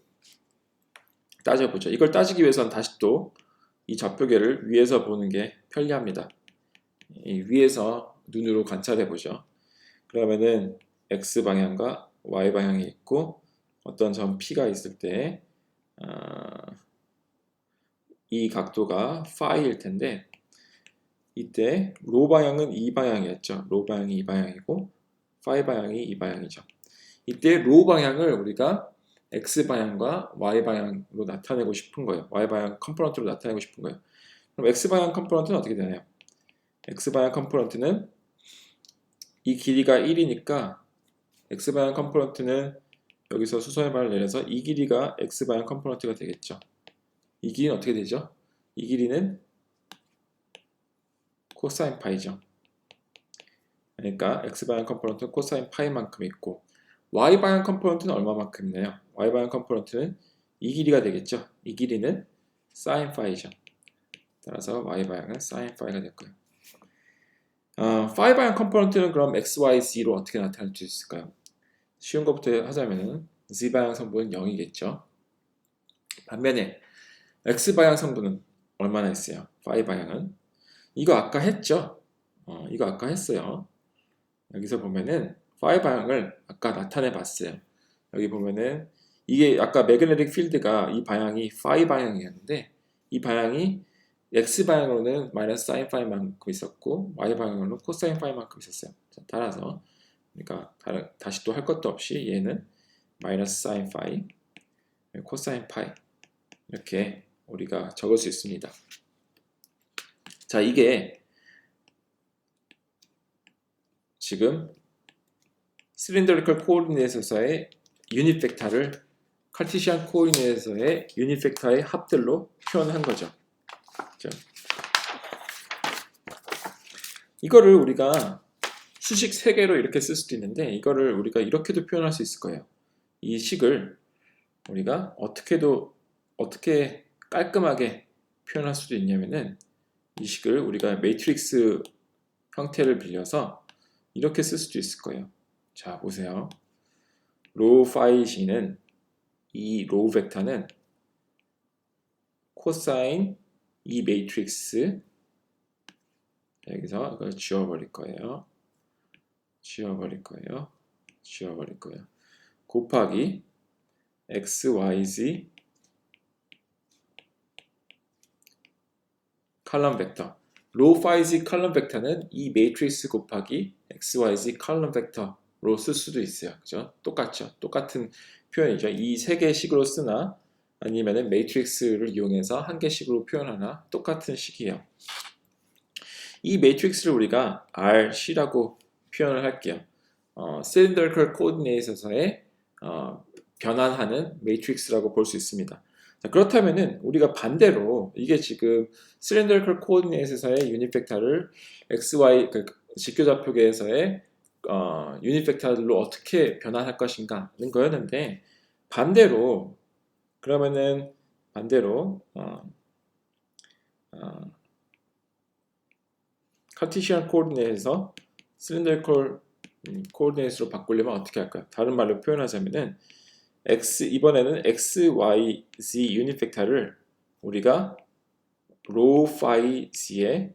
따져보죠. 이걸 따지기 위해서는 다시 또 이 좌표계를 위에서 보는 게 편리합니다. 위에서 눈으로 관찰해 보죠. 그러면은 X방향과 Y방향이 있고 어떤 점 P가 있을 때 이 각도가 파이일 텐데 이때 로 방향은 이 방향이었죠. 로 방향이 이 방향이고 파이 방향이 이 방향이죠. 이때 로 방향을 우리가 X방향과 Y방향으로 나타내고 싶은 거예요. Y방향 컴포넌트로 나타내고 싶은 거예요. 그럼 X방향 컴포넌트는 어떻게 되나요? X방향 컴포넌트는 이 길이가 1이니까 X방향 컴포넌트는 여기서 수선의 발을 내려서 이 길이가 X방향 컴포넌트가 되겠죠. 이 길이는 어떻게 되죠? 이 길이는 코사인 파이죠. 그러니까 X방향 컴포넌트는 코사인 파이만큼 있고 Y방향 컴포넌트는 얼마만큼 있나요? Y방향 컴포넌트는 이 길이가 되겠죠. 이 길이는 사인 파이죠. 따라서 Y방향은 사인 파이가 될 거예요. 파이방향 컴포넌트는 그럼 X, Y, Z로 어떻게 나타낼 수 있을까요? 쉬운 것부터 하자면 Z방향 성분은 0이겠죠. 반면에 X방향 성분은 얼마나 있어요? 파이방향은 이거 아까 했죠. 이거 아까 했어요. 여기서 보면은 파이 방향을 아까 나타내 봤어요. 여기 보면은 이게 아까 매그네틱 필드가 이 방향이 파이 방향이었는데 이 방향이 x 방향으로는 마이너스 사인 파이만큼 있었고 y 방향으로는 코사인 파이만큼 있었어요. 자, 따라서 그러니까 다시 또 할 것도 없이 얘는 마이너스 사인 파이, 코사인 파이 이렇게 우리가 적을 수 있습니다. 자, 이게 지금 실린더리컬 코오디네이트에서의 유닛 벡터를 카르티시안 코오디네이트에서의 유닛 벡터의 합들로 표현한 거죠. 그렇죠? 이거를 우리가 수식 3개로 이렇게 쓸 수도 있는데 이거를 우리가 이렇게도 표현할 수 있을 거예요. 이 식을 우리가 어떻게 깔끔하게 표현할 수도 있냐면은 이 식을 우리가 매트릭스 형태를 빌려서 이렇게 쓸 수도 있을 거예요. 자, 보세요. 로 파이 g는 이 로우 벡터는 코사인 이 매트릭스, 여기서 이걸 지워버릴 거예요. 곱하기 x, y, z 칼럼 벡터. 로 파이 z 칼럼 벡터는 이 매트릭스 곱하기 x, y, z 칼럼 벡터로 쓸 수도 있어요. 그죠? 똑같죠? 똑같은 표현이죠. 이 세 개식으로 쓰나 아니면은 매트릭스를 이용해서 한 개식으로 표현하나 똑같은 식이에요. 이 매트릭스를 우리가 RC라고 표현을 할게요. cylindrical coordinate에서의 변환하는 매트릭스라고 볼 수 있습니다. 자, 그렇다면은 우리가 반대로 이게 지금 cylindrical coordinate에서의 유닛 벡터를 XY 그 직교좌표계에서의 유닛 벡터들로 어떻게 변환할 것인가는 거였는데 반대로 그러면은 반대로 카티시안 코오르디네이트에서 cylindrical 코오르디네이트로 바꾸려면 어떻게 할까요? 다른 말로 표현하자면은 이번에는 x, y, z 유닛 벡터를 우리가 로 파이 z의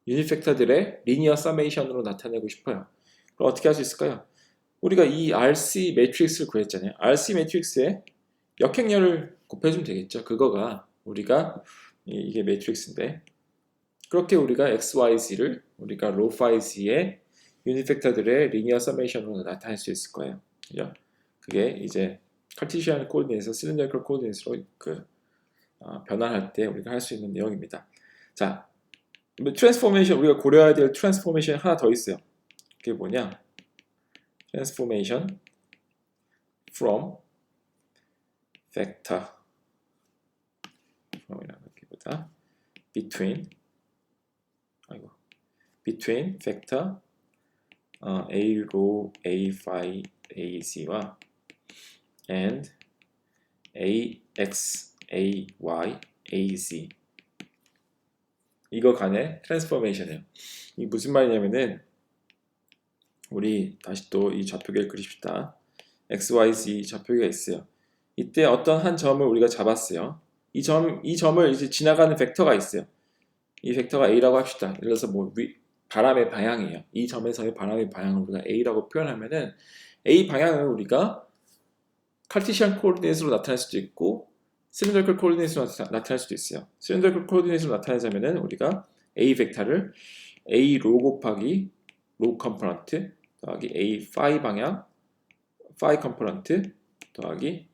유닛 벡터들의 리니어 서메이션으로 나타내고 싶어요. 그럼 어떻게 할 수 있을까요? 우리가 이 RC 매트릭스를 구했잖아요. RC 매트릭스에 역행렬을 곱해주면 되겠죠. 그거가 우리가 이게 매트릭스인데 그렇게 우리가 x, y, z를 우리가 로 파이 z의 유닛 벡터들의 리니어 서메이션으로 나타낼 수 있을 거예요. 그죠? 그게 이제 카티시안 코오르디네이트에서 실린더리컬 코오르디네이트로 변환할 때 우리가 할 수 있는 내용입니다. 자, 트랜스포메이션 우리가 고려해야 될 트랜스포메이션 하나 더 있어요. 그게 뭐냐? 트랜스포메이션 from vector between vector a row a phi a z와 and a x a y a z 이거 간의 트랜스포메이션이에요. 이게 무슨 말이냐면은 우리 다시 또 이 좌표계를 그립시다. x, y, z 좌표계가 있어요. 이때 어떤 한 점을 우리가 잡았어요. 이 점을 이제 지나가는 벡터가 있어요. 이 벡터가 a라고 합시다. 예를 들어서 뭐 바람의 방향이에요. 이 점에서의 바람의 방향을 우리가 a라고 표현하면은 a 방향을 우리가 카르티시안 코오르디네이트로 나타낼 수도 있고 실린더리컬 코오르디네이트로 나타낼 수도 있어요. 실린더리컬 코오르디네이트로 나타내자면은 우리가 a 벡터를 a 로 곱하기 로 컴포넌트 더하기 a 파이 방향 파이 컴포넌트 더하기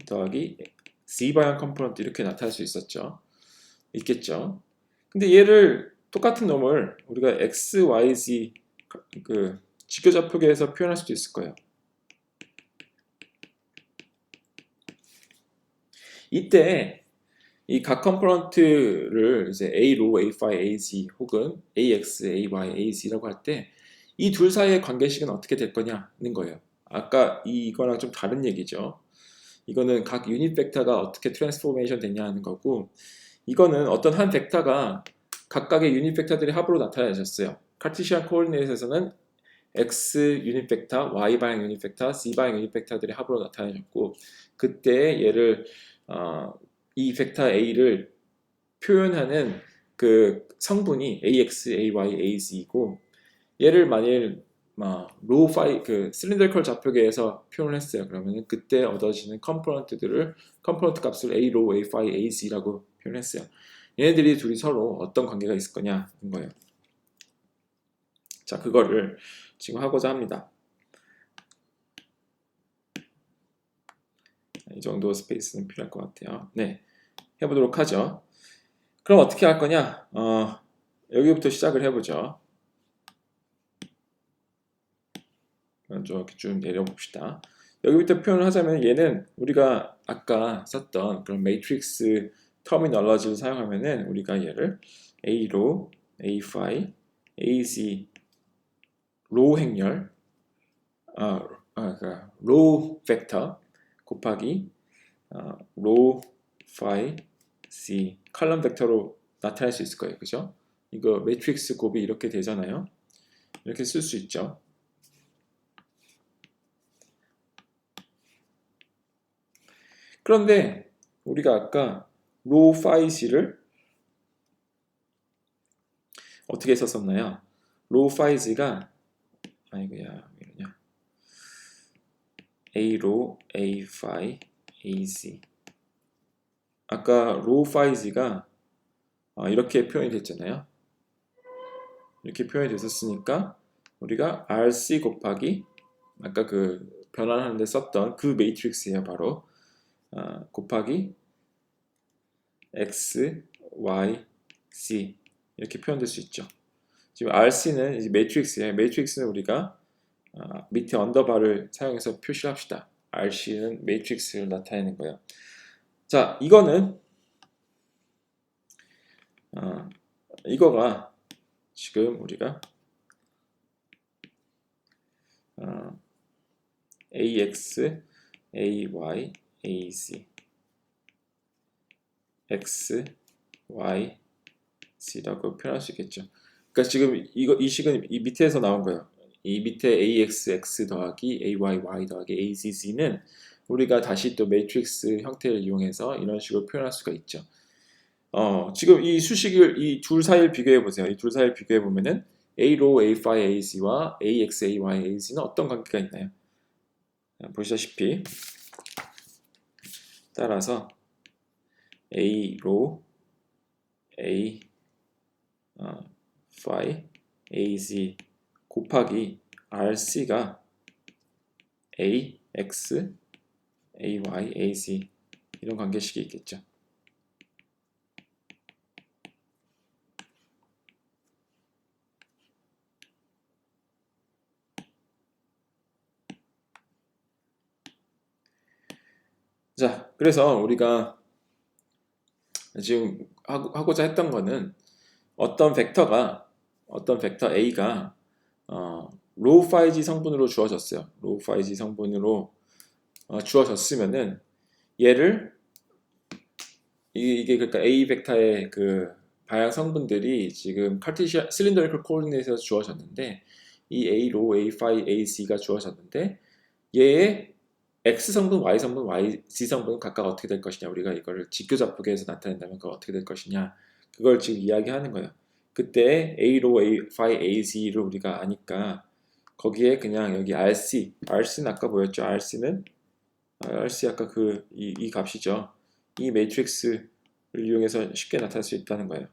더하기 z 방향 컴포넌트 이렇게 나타낼 수 있겠죠. 근데 얘를 똑같은 놈을 우리가 x, y, z 그 직교좌표계에서 표현할 수도 있을 거예요. 이때 이 각 컴포넌트를 이제 a 로, a phi, a z 혹은 ax, a y, a z라고 할 때 이 둘 사이의 관계식은 어떻게 될 거냐는 거예요. 아까 이거랑 좀 다른 얘기죠. 이거는 각 유닛 벡터가 어떻게 트랜스포메이션 되냐는 거고 이거는 어떤 한 벡터가 각각의 유닛 벡터들의 합으로 나타내졌어요. 카르티시안 코오르디네이트에서는 x 유닛 벡터, y 방향 유닛 벡터, z 방향 유닛 벡터들의 합으로 나타내졌고 그때 얘를 이 벡터 a를 표현하는 그 성분이 ax, ay, az이고 얘를 만일 로 파이 그 실린더리컬 좌표계에서 표현을 했어요. 그러면 그때 얻어지는 컴포넌트 값을 a 로, a phi, a z라고 표현했어요. 얘네들이 둘이 서로 어떤 관계가 있을 거냐는 거예요. 자, 그거를 지금 하고자 합니다. 이 정도 스페이스는 필요할 것 같아요. 네, 해보도록 하죠. 그럼 어떻게 할 거냐? 여기부터 시작을 해보죠. 이렇게 쭉 내려봅시다. 여기부터 표현을 하자면 얘는 우리가 아까 썼던 그런 매트릭스 터미널러지를 사용하면은 우리가 얘를 a로, a phi, az 로 행렬, 로 벡터 곱하기 로 파이 C 컬럼 벡터로 나타낼 수 있을 거예요. 그죠? 이거 매트릭스 곱이 이렇게 되잖아요. 이렇게 쓸 수 있죠. 그런데 우리가 아까 로 파이 C를 어떻게 썼었나요? 로 파이 C가 아이고야 이러냐 A로 A 파이 A C 아까 로 파이 C가 이렇게 표현이 됐잖아요. 이렇게 표현이 됐었으니까 우리가 RC 곱하기 아까 그 변환하는데 썼던 그 매트릭스예요. 바로 곱하기 X, Y, C 이렇게 표현될 수 있죠. 지금 RC는 이제 매트릭스예요. 매트릭스는 우리가 밑에 언더바를 사용해서 표시를 합시다. RC는 매트릭스를 나타내는 거예요. 자, 이거는 이거가 지금 우리가 AX, AY, AC X, Y, C라고 표현할 수 있겠죠. 그러니까 지금 이 식은 이 밑에서 나온 거예요. 이 밑에 AX, X 더하기 AY, Y 더하기 AC, C는 우리가 다시 또 매트릭스 형태를 이용해서 이런 식으로 표현할 수가 있죠. 지금 이 수식을 이 둘 사이를 비교해 보세요. 이 둘 사이를 비교해 보면은 A로 A5, AC와 AX, AY, AC는 어떤 관계가 있나요? 보시다시피 따라서 A로 A, 5, AZ 곱하기 RC가 AX, AY, AZ 이런 관계식이 있겠죠. 자, 그래서 우리가 지금 하고자 했던 거는 어떤 벡터 A가 로우 5G 성분으로 주어졌어요. 로우 5G 성분으로 주어졌으면은 얘를 이게 그러니까 A 벡터의 그 방향 성분들이 지금 카르티시안 실린더리컬 코디네이트에서 주어졌는데 이 A로 A5, AC가 주어졌는데 얘의 X 성분, Y 성분, Y, Z 성분은 각각 어떻게 될 것이냐 우리가 이거를 직교잡하게 해서 나타낸다면 그거 어떻게 될 것이냐 그걸 지금 이야기하는 거예요. 그때 A로 A5, AZ를 우리가 아니까 거기에 그냥 여기 RC는 아까 뭐였죠? RC 아까 이 값이죠. 이 매트릭스를 이용해서 쉽게 나타낼 수 있다는 거예요.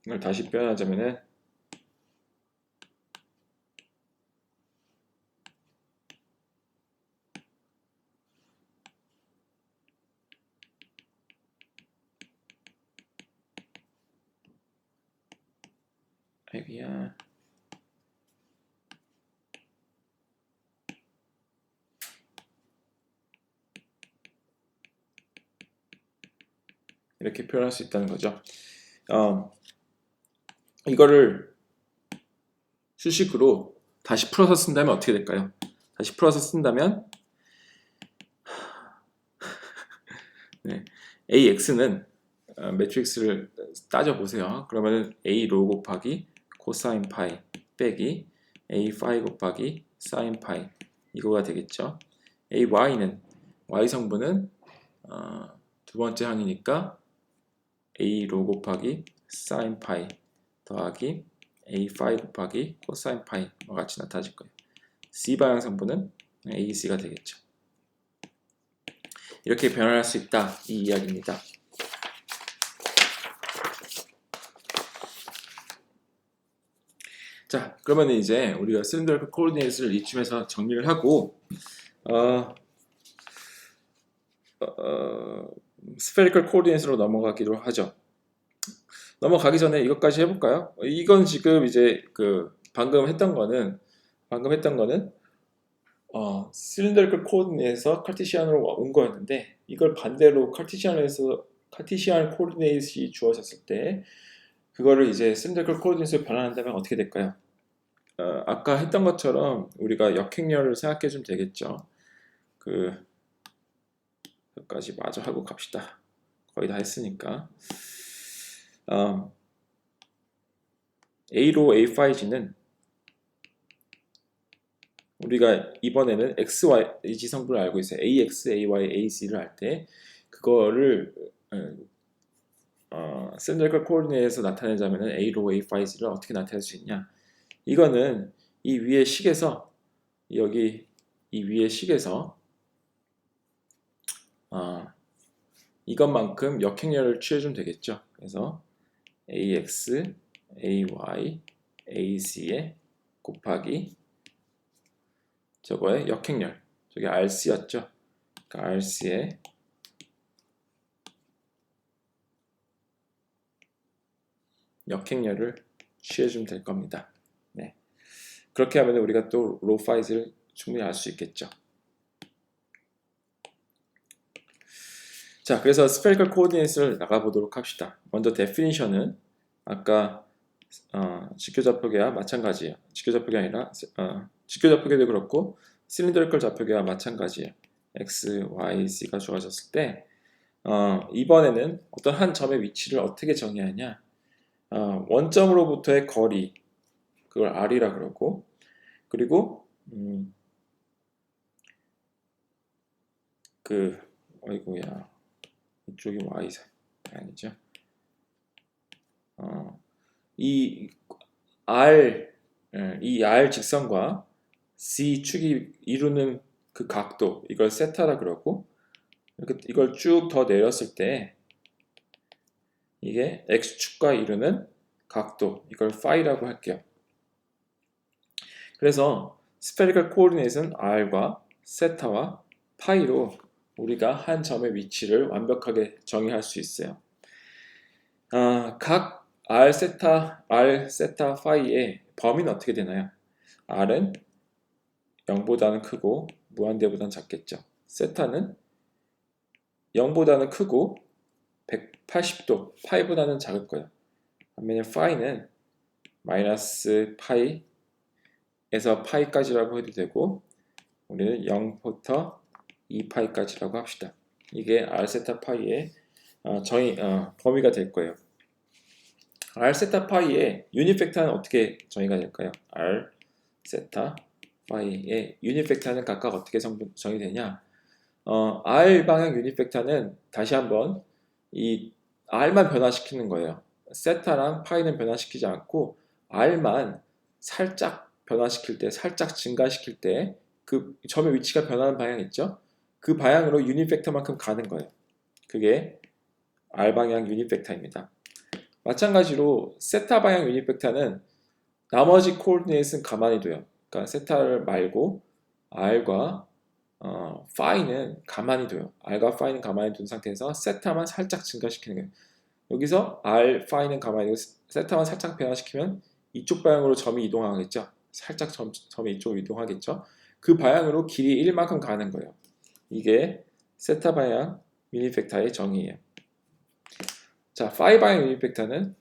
이걸 다시 표현하자면은 아이고야 이렇게 표현할 수 있다는 거죠. 이거를 수식으로 다시 풀어서 쓴다면 어떻게 될까요? 다시 풀어서 쓴다면 네, AX는 매트릭스를 따져보세요. 그러면 A 로 곱하기 코사인 파이 빼기 A 파이 곱하기 사인 파이 이거가 되겠죠. AY는 Y 성분은 두 번째 항이니까 A 로 곱하기 사인 파이 더하기 A 파이 곱하기 코사인 파이와 같이 나타질 거예요. C 방향 성분은 AC가 되겠죠. 이렇게 변환할 수 있다 이 이야기입니다. 자, 그러면 이제 우리가 실린더리컬 코디네이트를 이쯤에서 정리를 하고 스페리컬 코디네이트로 넘어가기로 하죠. 넘어가기 전에 이것까지 해볼까요? 이건 지금 이제 방금 했던 거는 실린더리컬 코디네이트에서 카르티시안으로 온 거였는데 이걸 반대로 카르티시안 코디네이트이 주어졌을 때 그거를 이제 cylindrical coordinate로 변환한다면 어떻게 될까요? 아까 했던 것처럼 우리가 역행렬을 생각해 주면 되겠죠. 여기까지 마저 하고 갑시다. 거의 다 했으니까. A로 A5G는 우리가 이번에는 X, Y 이 지성분을 알고 있어요. AX, AY, AZ를 할 때 그거를 cylindrical coordinate에서 나타내자면 A로 A5G를 어떻게 나타낼 수 있냐? 이거는 이 위의 식에서 여기 이 위의 식에서 이것만큼 역행렬을 취해주면 되겠죠. 그래서 AX, AY, AZ에 곱하기 저거의 역행렬, 저게 RC였죠. 그러니까 RC에 역행렬을 취해주면 될 겁니다. 네. 그렇게 하면 우리가 또 로 파이즈를 충분히 알 수 있겠죠. 자, 그래서 spherical coordinate를 나가보도록 합시다. 먼저 definition은 아까 직교좌표계와 마찬가지예요. 직교좌표계 아니라 직교좌표계도 그렇고 cylindrical 좌표계와 마찬가지예요. x, y, z가 주어졌을 때 이번에는 어떤 한 점의 위치를 어떻게 정의하냐? 원점으로부터의 거리, 그걸 r이라 그러고, 그리고 어이구야, 이쪽이 y 아니죠? 이 R 직선과 C 축이 이루는 그 각도, 이걸 세타라 그러고, 이걸 쭉 더 내렸을 때 이게 X축과 이루는 각도, 이걸 파이라고 할게요. 그래서 spherical coordinate은 R과 세타와 파이로 우리가 한 점의 위치를 완벽하게 정의할 수 있어요. 각 R 세타 파이의 범위는 어떻게 되나요? R은 0보다는 크고 무한대보다는 작겠죠. 세타는 0보다는 크고 180도 파이보다는 작을 거예요. 반면에 파이는 마이너스 파이에서 파이까지라고 해도 되고 우리는 0부터 2파이까지라고 합시다. 이게 R 세타 파이의 범위가 될 거예요. R 세타 파이의 유닛 벡터는 어떻게 정의가 될까요? R 세타 파이의 유닛 벡터는 각각 어떻게 정의되냐? R 방향 유닛 벡터는 다시 한번 이 R만 변화시키는 거예요. 세타랑 파이는 변화시키지 않고 R만 살짝 변화시킬 때, 살짝 증가시킬 때 그 점의 위치가 변하는 방향 있죠? 그 방향으로 유닛 벡터만큼 가는 거예요. 그게 R 방향 유닛 벡터입니다. 마찬가지로 세타 방향 유닛 벡터는 나머지 코오디네이트는 가만히 둬요. 그러니까 세타를 말고 R과 파이는 가만히 둬요. R과 파이는 가만히 둔 상태에서 세타만 살짝 증가시키는 거예요. 여기서 R, 파이는 가만히 두고 세타만 살짝 변화시키면 이쪽 방향으로 점이 이동하겠죠. 살짝 점이 이쪽으로 이동하겠죠. 그 방향으로 길이 1만큼 가는 거예요. 이게 세타 방향 유닛 벡터의 정의예요. 자, 파이 방향 유닛 벡터는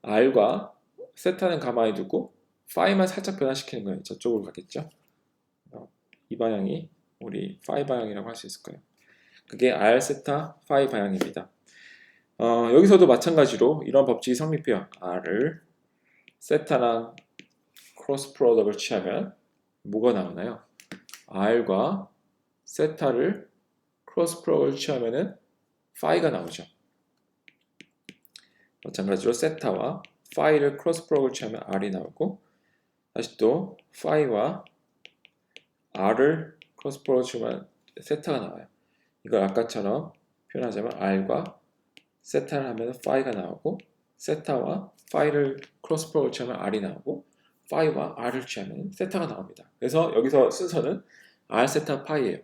R과 세타는 가만히 두고 파이만 살짝 변화시키는 거예요. 저쪽으로 가겠죠. 이 방향이 우리 파이 방향이라고 할 수 있을 거예요. 그게 R 세타 파이 방향입니다. 여기서도 마찬가지로 이런 법칙이 성립해요. R을 세타랑 크로스 프로덕트를 취하면 뭐가 나오나요? R과 세타를 크로스 프로덕트를 취하면은 파이가 나오죠. 마찬가지로 세타와 파이를 크로스 프로덕트를 취하면 R이 나오고 다시 또 파이와 R을 크로스 프로덕트를 취하면 세타가 나와요. 이걸 아까처럼 표현하자면 R과 세타를 하면 파이가 나오고 세타와 파이를 크로스 프로덕트를 취하면 R이 나오고 파이와 R을 취하면 세타가 나옵니다. 그래서 여기서 순서는 R 세타 파이예요.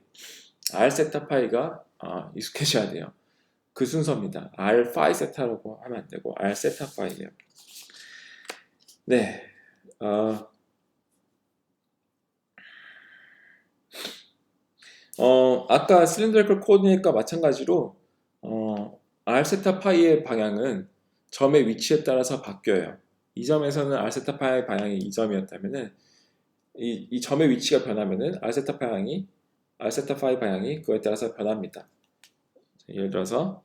R 세타 파이가 익숙해져야 돼요. 그 순서입니다. R 파이 세타라고 하면 안 되고 R 세타 파이예요. 네. 아까 cylindrical coordinate과 마찬가지로 R 세타 파이의 방향은 점의 위치에 따라서 바뀌어요. 이 점에서는 알세타 파이 방향이 이 점이었다면은 이 점의 위치가 변하면은 알세타 파이 방향이 그거에 따라서 변합니다. 예를 들어서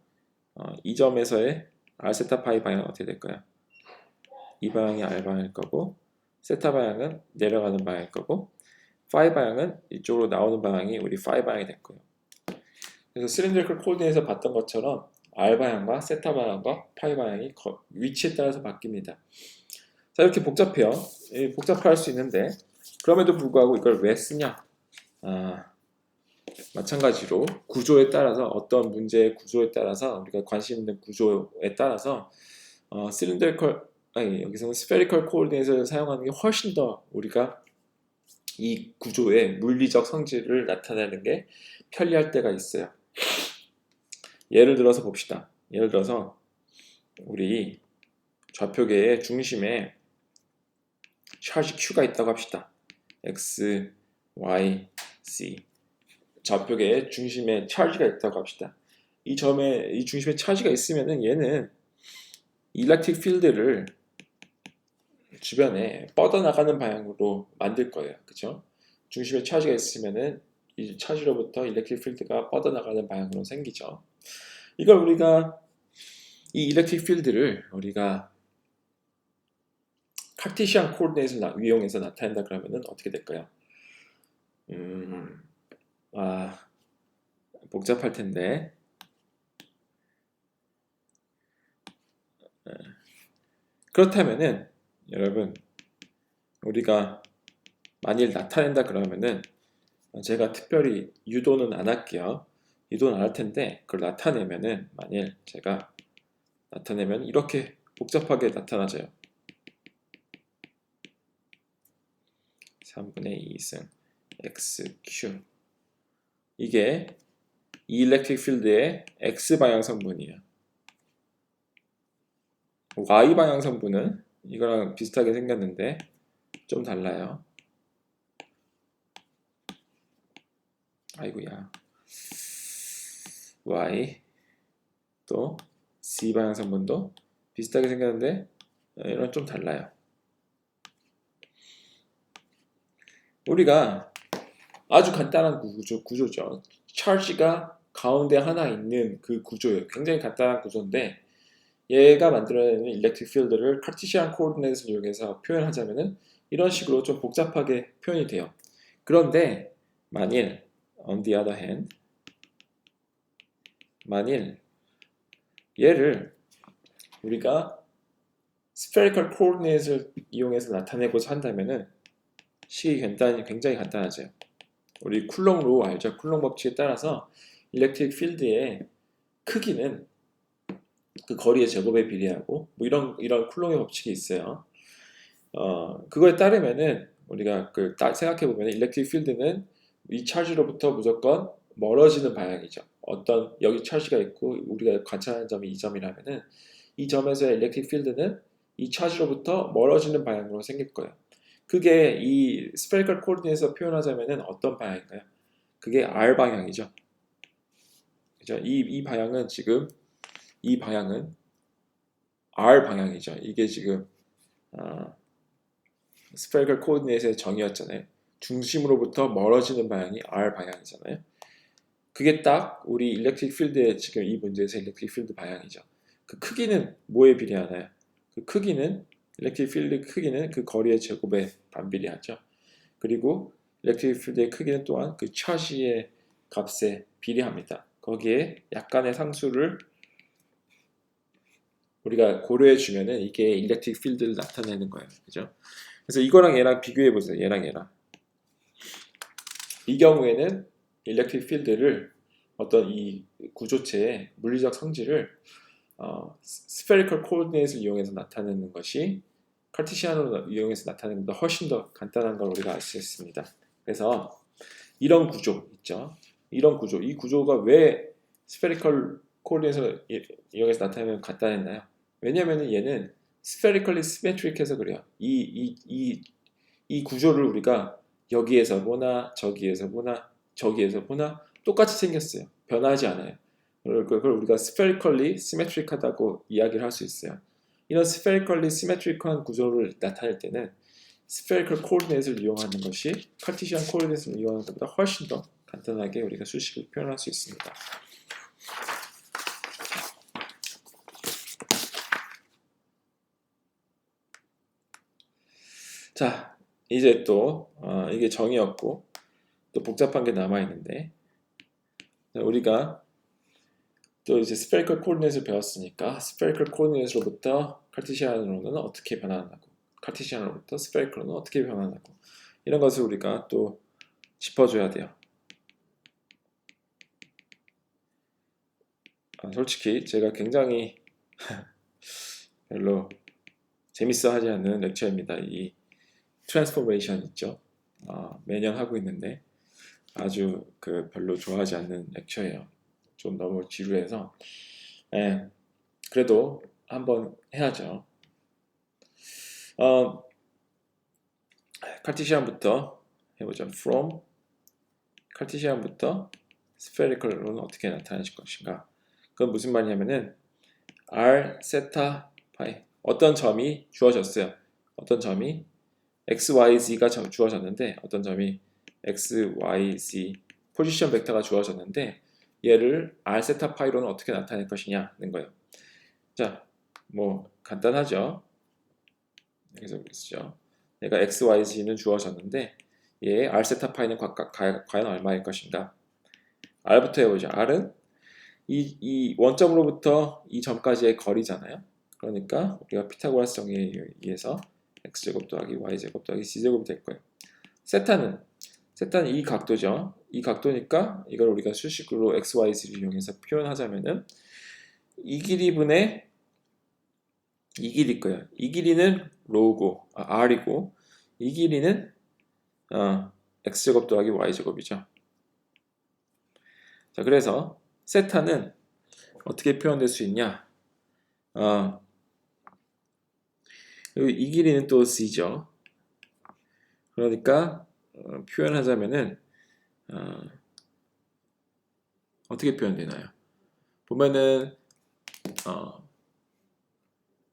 이 점에서의 알세타 파이 방향은 어떻게 될까요? 이 방향이 R 방향일 거고 세타 방향은 내려가는 방향일 거고 파이 방향은 이쪽으로 나오는 방향이 우리 파이 방향이 될 거예요. 그래서 실린드리컬 코디네이트에서 봤던 것처럼 R 방향과 세타 방향과 파이 방향이 위치에 따라서 바뀝니다. 자, 이렇게 복잡해요. 복잡할 수 있는데 그럼에도 불구하고 이걸 왜 쓰냐? 마찬가지로 구조에 따라서 어떤 문제의 구조에 따라서 우리가 관심 있는 구조에 따라서 여기서는 스페리컬 코디네이트를 사용하는 게 훨씬 더 우리가 이 구조의 물리적 성질을 나타내는 게 편리할 때가 있어요. 예를 들어서 봅시다. 예를 들어서 우리 좌표계의 중심에 찰지 Q가 있다고 합시다. X, Y, Z 좌표계의 중심에 찰지가 있다고 합시다. 이 중심에 찰지가 있으면은 얘는 일렉트릭 필드를 주변에 뻗어나가는 방향으로 만들 거예요. 그쵸? 중심에 찰지가 있으면은 이 찰지로부터 일렉트릭 필드가 뻗어나가는 방향으로 생기죠. 이걸 우리가 이 일렉트릭 필드를 우리가 카르티시안 코디네이트를 이용해서 나타낸다 그러면은 어떻게 될까요? 복잡할 텐데. 그렇다면은 여러분 우리가 만일 나타낸다 그러면은 제가 특별히 유도는 안 할게요. 유도는 안 할 텐데 그걸 나타내면은 만일 제가 나타내면 이렇게 복잡하게 나타나져요. 3분의 2승 XQ 이게 이 일렉트릭 필드의 X방향 성분이에요. Y방향 성분은 이거랑 비슷하게 생겼는데 좀 달라요. 아이고야. Y 또 C방향 성분도 비슷하게 생겼는데 이런 좀 달라요. 우리가 아주 간단한 구조죠. 찰지가 가운데 하나 있는 그 구조예요. 굉장히 간단한 구조인데 얘가 만들어내는 일렉트릭 필드를 카르티시안 코디네이트를 이용해서 표현하자면은 이런 식으로 좀 복잡하게 표현이 돼요. 그런데 만일 on the other hand 만일 얘를 우리가 spherical coordinate를 이용해서 나타내고자 한다면은 식이 굉장히 간단하죠. 우리 쿨롱 로 알죠? 쿨롱 법칙에 따라서 일렉트릭 필드의 크기는 그 거리의 제곱에 비례하고 뭐 이런 쿨롱의 법칙이 있어요. 그거에 따르면은 우리가 생각해 보면 일렉트릭 필드는 이 찰지로부터 무조건 멀어지는 방향이죠. 어떤 여기 찰지가 있고 우리가 관찰하는 점이 이 점이라면은 이 점에서의 일렉트릭 필드는 이 찰지로부터 멀어지는 방향으로 생길 거예요. 그게 이 스페리컬 코디네이트에서 표현하자면은 어떤 방향인가요? 그게 R 방향이죠. 그죠? 이 방향은 지금 이 방향은 R 방향이죠. 이게 지금 스페리컬 코디네이트의 정의였잖아요. 중심으로부터 멀어지는 방향이 R 방향이잖아요. 그게 딱 우리 일렉트릭 필드의 지금 이 문제에서 일렉트릭 필드 방향이죠. 그 크기는 뭐에 비례하나요? 그 크기는 일렉트릭 필드 크기는 그 거리의 제곱에 반비례하죠. 그리고 일렉트릭 필드의 크기는 또한 그 차지의 값에 비례합니다. 거기에 약간의 상수를 우리가 고려해 주면은 이게 일렉트릭 필드를 나타내는 거예요. 그죠? 그래서 이거랑 얘랑 비교해 보세요. 얘랑 얘랑. 이 경우에는 일렉트릭 필드를 어떤 이 구조체의 물리적 성질을 스페리컬 코디네이트를 이용해서 나타내는 것이 카르티시안으로 이용해서 나타내는 것보다 훨씬 더 간단한 걸 우리가 알 수 있습니다. 그래서 이런 구조 있죠. 이런 구조, 이 구조가 왜 스페리컬 코디네이트를 이용해서 나타내면 간단했나요? 왜냐하면 얘는 스페리컬리 시메트릭해서 그래요. 이 구조를 우리가 여기에서 보나 저기에서 보나 저기에서 보나 똑같이 생겼어요. 변하지 않아요. 그걸 우리가 스페리컬리 시메트릭하다고 이야기를 할 수 있어요. 이런 spherically symmetric한 구조를 나타낼 때는 spherical coordinate을 이용하는 것이 Cartesian coordinate을 이용하는 것보다 훨씬 더 간단하게 우리가 수식을 표현할 수 있습니다. 자, 이제 또 이게 정의였고 또 복잡한 게 남아 있는데 우리가 또 이제 spherical coordinate을 배웠으니까 spherical coordinate로부터 카르테시안으로는 어떻게 변환하고 카르테시안으로부터 spherical로는 어떻게 변환하고 이런 것을 우리가 또 짚어줘야 돼요. 솔직히 제가 굉장히 별로 재밌어 하지 않는 렉처입니다. 이 트랜스포메이션 있죠. 매년 하고 있는데 아주 별로 좋아하지 않는 렉처예요. 좀 너무 지루해서 그래도 한번 해야죠. 카르테시안부터 해보죠. From 카르테시안부터 spherical로는 어떻게 나타낼 것인가. 그건 무슨 말이냐면은 r 세타 파이 어떤 점이 주어졌어요. 어떤 점이 x, y, z가 주어졌는데 어떤 점이 x, y, z 포지션 벡터가 주어졌는데 얘를 r 세타 파이로는 어떻게 나타낼 것이냐는 거예요. 자, 뭐 간단하죠. 여기서 보시죠. 얘가 x, y, z는 주어졌는데 얘의 r 세타 파이는 과연 얼마일 것인가. r부터 해보죠. r은 이 원점으로부터 이 점까지의 거리잖아요. 그러니까 우리가 피타고라스 정의에 의해서 x제곱 더하기 y제곱 더하기 c제곱이 될 거예요. 세타는 이 각도죠. 이 각도니까 이걸 우리가 수식으로 x, y, z를 이용해서 표현하자면은 이 길이분의 이 길이 거예요. 이 길이는 로우고 r이고 이 길이는 x제곱 더하기 y제곱이죠. 자, 그래서 세타는 어떻게 표현될 수 있냐? 이 길이는 또 c죠. 그러니까 표현하자면은 어떻게 표현되나요? 보면은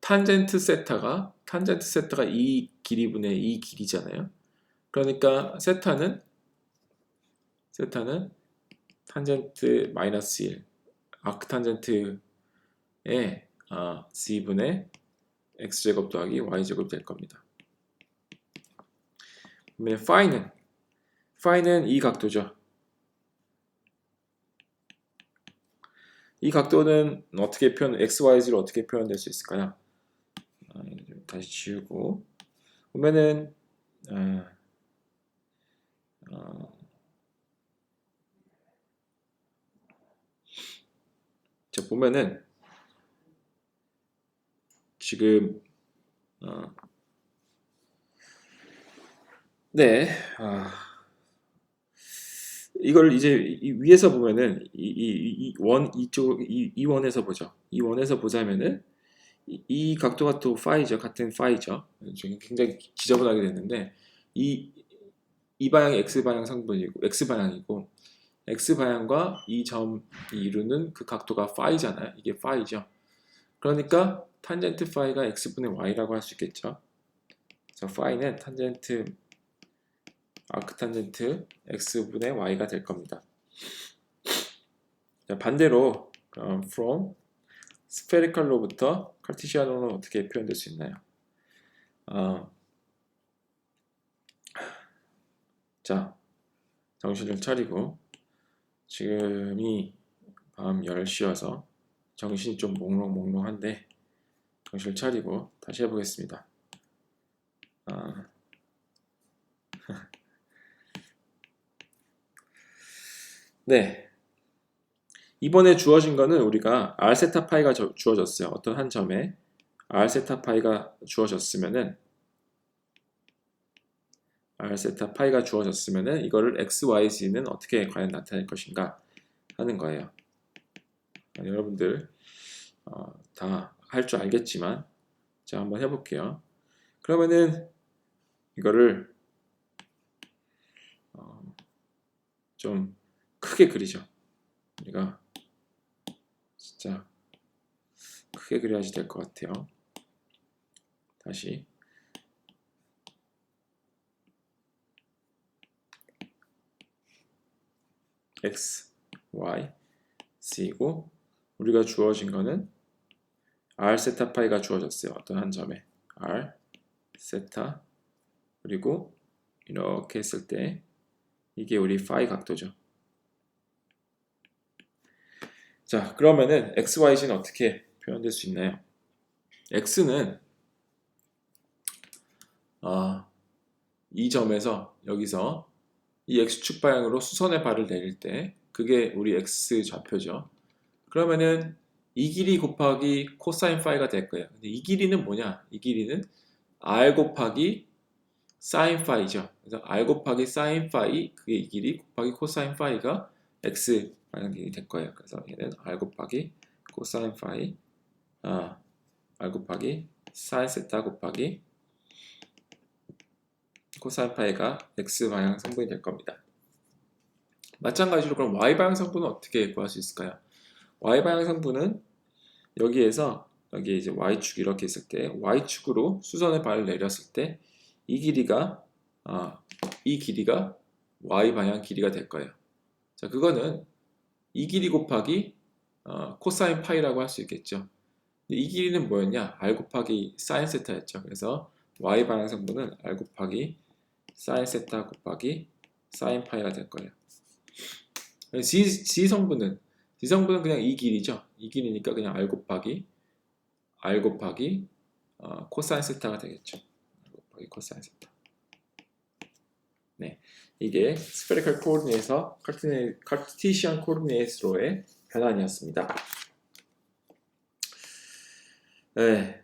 탄젠트 세타가 이 길이분의 이 길이잖아요. 그러니까 세타는 탄젠트 마이너스 1 아크탄젠트의 c분의 x제곱 더하기 y제곱 될 겁니다. 그러면 파이는 이 각도죠. 이 각도는 어떻게 x, y, z를 어떻게 표현될 수 있을까요? 다시 지우고 보면은 자, 보면은 지금 이걸 이제 위에서 보면은 이 원에서 보죠. 이 원에서 보자면은 이 각도가 또 파이죠. 같은 파이죠. 굉장히 지저분하게 됐는데 이 방향이 x 방향 성분이고 x 방향이고 x 방향과 이 점이 이루는 그 각도가 파이잖아요. 이게 파이죠. 그러니까 탄젠트 파이가 x분의 y라고 할 수 있겠죠. 그래서 파이는 아크탄젠트 x분의 y가 될 겁니다. 자, 반대로 from spherical로부터 카르테시안으로는 어떻게 표현될 수 있나요? 자, 정신을 차리고 지금이 밤 10시여서 정신이 좀 몽롱몽롱한데 정신을 차리고 다시 해보겠습니다. 네, 이번에 주어진 거는 우리가 r 세타 파이가 주어졌어요. 어떤 한 점에 r 세타 파이가 주어졌으면은 이거를 x, y, z는 어떻게 과연 나타낼 것인가 하는 거예요. 여러분들 다 할 줄 알겠지만 자, 한번 해볼게요. 그러면은 이거를 좀 크게 그리죠. 우리가 진짜 크게 그려야지 될 것 같아요. 다시 x, y, c이고 우리가 주어진 거는 r 세타 파이가 주어졌어요. 어떤 한 점에 r 세타 그리고 이렇게 했을 때 이게 우리 파이 각도죠. 자, 그러면은 xyz는 어떻게 표현될 수 있나요? x는 이 점에서 여기서 이 x축 방향으로 수선의 발을 내릴 때 그게 우리 x 좌표죠. 그러면은 이 길이 곱하기 코사인 파이가 될 거예요. 근데 이 길이는 뭐냐? 이 길이는 r 곱하기 사인 파이죠. 그래서 r 곱하기 사인 파이 그게 이 길이 곱하기 코사인 파이가 x 방향이 될 거예요. 그래서 얘는 r 곱하기 코사인 파이 r 곱하기 사인 세타 곱하기 코사인 파이가 x 방향 성분이 될 겁니다. 마찬가지로 그럼 y 방향 성분은 어떻게 구할 수 있을까요? y 방향 성분은 여기에서 여기 이제 y축 이렇게 있을 때 y축으로 수선의 발을 내렸을 때 이 길이가 y 방향 길이가 될 거예요. 자, 그거는 이 길이 곱하기 코사인 파이라고 할 수 있겠죠. 이 길이는 뭐였냐? r 곱하기 사인 세타였죠. 그래서 y 방향 성분은 r 곱하기 사인 세타 곱하기 사인 파이가 될 거예요. g 성분은 그냥 이 길이죠. 이 길이니까 그냥 r 곱하기 코사인 세타가 되겠죠. r 곱하기 코사인 세타. 네, 이게 스페리컬 코오디네이트에서 카르티시안 코오디네이트로의 변환이었습니다. 네,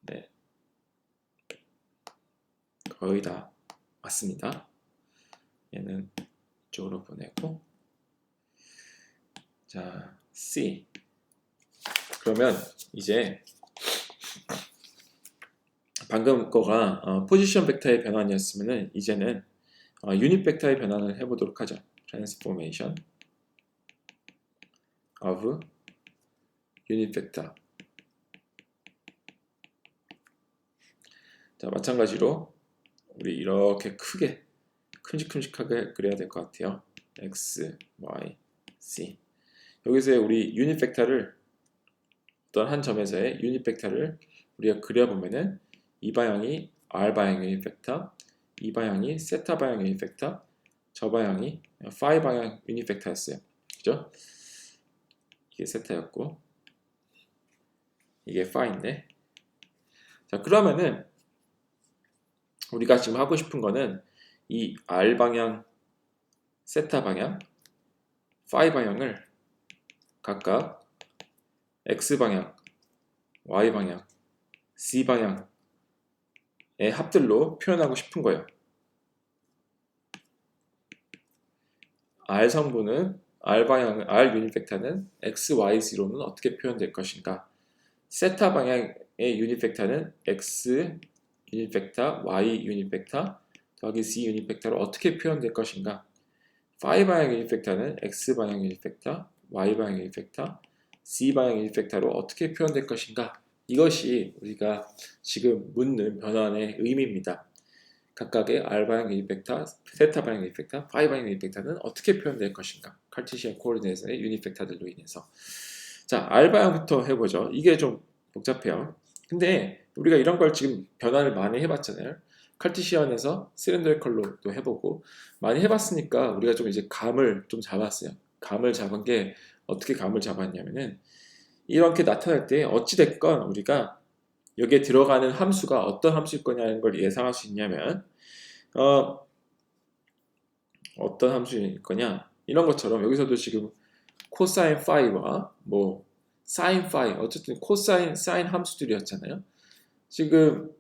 네, 거의 다 왔습니다. 얘는 이쪽으로 보내고, 자, C. 그러면 이제 방금 거가 포지션 벡터의 변환이었으면은 이제는 유닛 벡터의 변환을 해보도록 하죠. Transformation of unit vector. 자, 마찬가지로 우리 이렇게 크게 큼직큼직하게 그려야 될 것 같아요. x, y, c. 여기서의 우리 유닛 벡터를 어떤 한 점에서의 유닛 벡터를 우리가 그려보면은 이 방향이 r 방향 유닛 벡터, 이 방향이 세타 방향 유닛 벡터, 저 방향이 파이 방향 유닛 벡터였어요. 그죠? 이게 세타였고 이게 파이인데, 자, 그러면은 우리가 지금 하고 싶은 거는 이 r 방향, 세타 방향, 파이 방향을 각각 x 방향, y 방향, c 방향의 합들로 표현하고 싶은 거예요. r 성분은 r 방향, r 유닛 벡터는 x, y, z로는 어떻게 표현될 것인가? 세타 방향의 유닛 벡터는 x 유닛 벡터, y 유닛 벡터 더하기 z 유닛 벡터로 어떻게 표현될 것인가? 파이 방향 유닛 벡터는 x 방향 유닛 벡터, y 방향 유닛 벡터, z 방향 유닛 벡터로 어떻게 표현될 것인가? 이것이 우리가 지금 묻는 변환의 의미입니다. 각각의 r 방향 유닛 벡터, 세타 방향 유닛 벡터, 파이 방향 유닛 벡터는 어떻게 표현될 것인가? 카르티시안 코오디네이트의 유닛 벡터들로 인해서. 자, r 방향부터 해보죠. 이게 좀 복잡해요. 근데 우리가 이런 걸 지금 변환을 많이 해봤잖아요. 카르티시안에서 실린더리컬로도 해보고 많이 해봤으니까 우리가 좀 이제 감을 좀 잡았어요. 감을 잡은 게 어떻게 감을 잡았냐면은 이렇게 나타날 때 어찌됐건 우리가 여기에 들어가는 함수가 어떤 함수일 거냐는 걸 예상할 수 있냐면 어떤 함수일 거냐, 이런 것처럼 여기서도 지금 코사인 파이와 뭐 사인 파이, 어쨌든 코사인 사인 함수들이었잖아요. 지금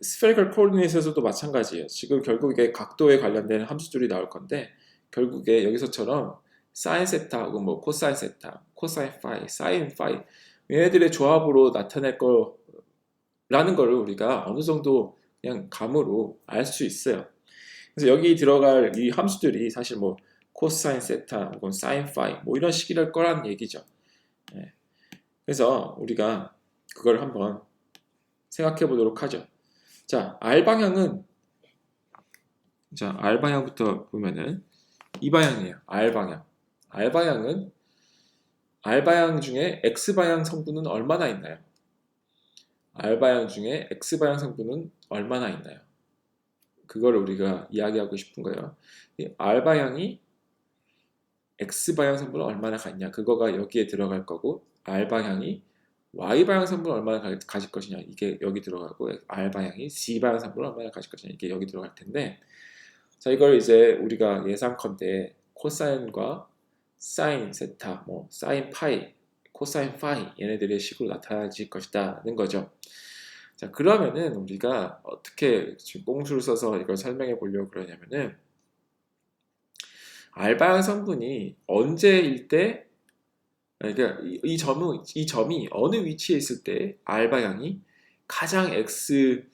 스페리컬 코오디네이트에서도 마찬가지예요. 지금 결국에 각도에 관련된 함수들이 나올 건데 결국에 여기서처럼 사인 세타하고 뭐 코사인 세타, 코사인 파이, 사인 파이 얘네들의 조합으로 나타낼 거라는 거를 우리가 어느 정도 그냥 감으로 알 수 있어요. 그래서 여기 들어갈 이 함수들이 사실 뭐 코사인 세타 혹은 사인 파이 뭐 이런 식일 거란 얘기죠. 네. 그래서 우리가 그걸 한번 생각해 보도록 하죠. 자, R방향은 R방향부터 보면은 이 방향이에요. R방향. R방향 중에 X방향 성분은 얼마나 있나요? R방향 중에 X방향 성분은 얼마나 있나요? 그걸 우리가 이야기하고 싶은 거예요. 이 R방향이 X방향 성분을 얼마나 갖냐, 그거가 여기에 들어갈 거고, R방향이 Y방향 성분을 얼마나 가질 것이냐, 이게 여기 들어가고, R방향이 Z방향 성분을 얼마나 가질 것이냐, 이게 여기 들어갈 텐데, 자, 이걸 이제 우리가 예상컨대 코사인과 사인 세타, 뭐 사인 파이, 코사인 파이, 얘네들의 식으로 나타질 것이다는 거죠. 자, 그러면은 우리가 어떻게 지금 꽁수를 써서 이걸 설명해 보려고 그러냐면은, 알바형 성분이 언제일 때, 그러니까 이 점이 어느 위치에 있을 때 알바형이 가장 X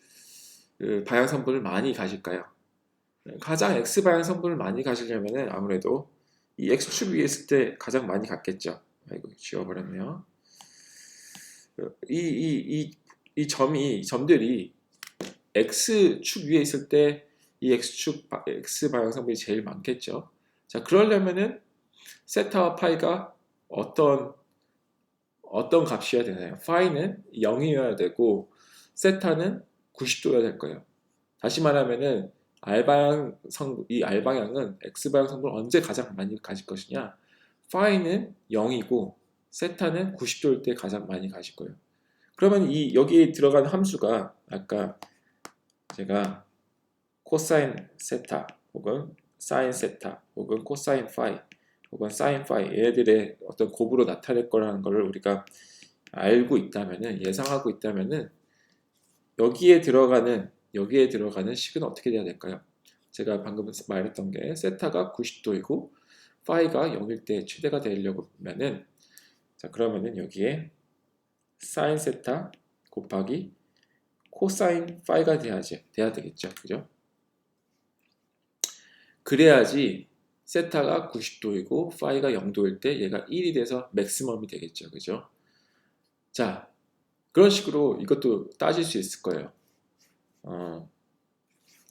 방향 성분을 많이 가질까요? 가장 X 방향 성분을 많이 가지려면은 아무래도 이 X축 위에 있을 때 가장 많이 갔겠죠. 아이고, 지워버렸네요. 이 점들이 X축 위에 있을 때 이 X 방향 성분이 제일 많겠죠. 자, 그러려면은 세타와 파이가 어떤 값이어야 되나요? 파이는 0이어야 되고 세타는 90도여야 될 거예요. 다시 말하면은 이 R방향은 X방향 성분을 언제 가장 많이 가질 것이냐? 파이는 0이고 세타는 90도일 때 가장 많이 가질 거예요. 그러면 여기에 들어간 함수가 아까 제가 코사인 세타 혹은 사인 세타 혹은 코사인 파이 혹은 사인 파이, 얘네들의 어떤 곱으로 나타낼 거라는 것을 우리가 알고 있다면은, 예상하고 있다면은, 여기에 들어가는 식은 어떻게 돼야 될까요? 제가 방금 말했던 게 세타가 90도이고 파이가 0일 때 최대가 되려고 하면은, 자, 그러면은 여기에 사인 세타 곱하기 코사인 파이가 돼야 되겠죠. 그죠? 그래야지 세타가 90도이고 파이가 0도일 때 얘가 1이 돼서 맥시멈이 되겠죠. 그죠? 자, 그런 식으로 이것도 따질 수 있을 거예요.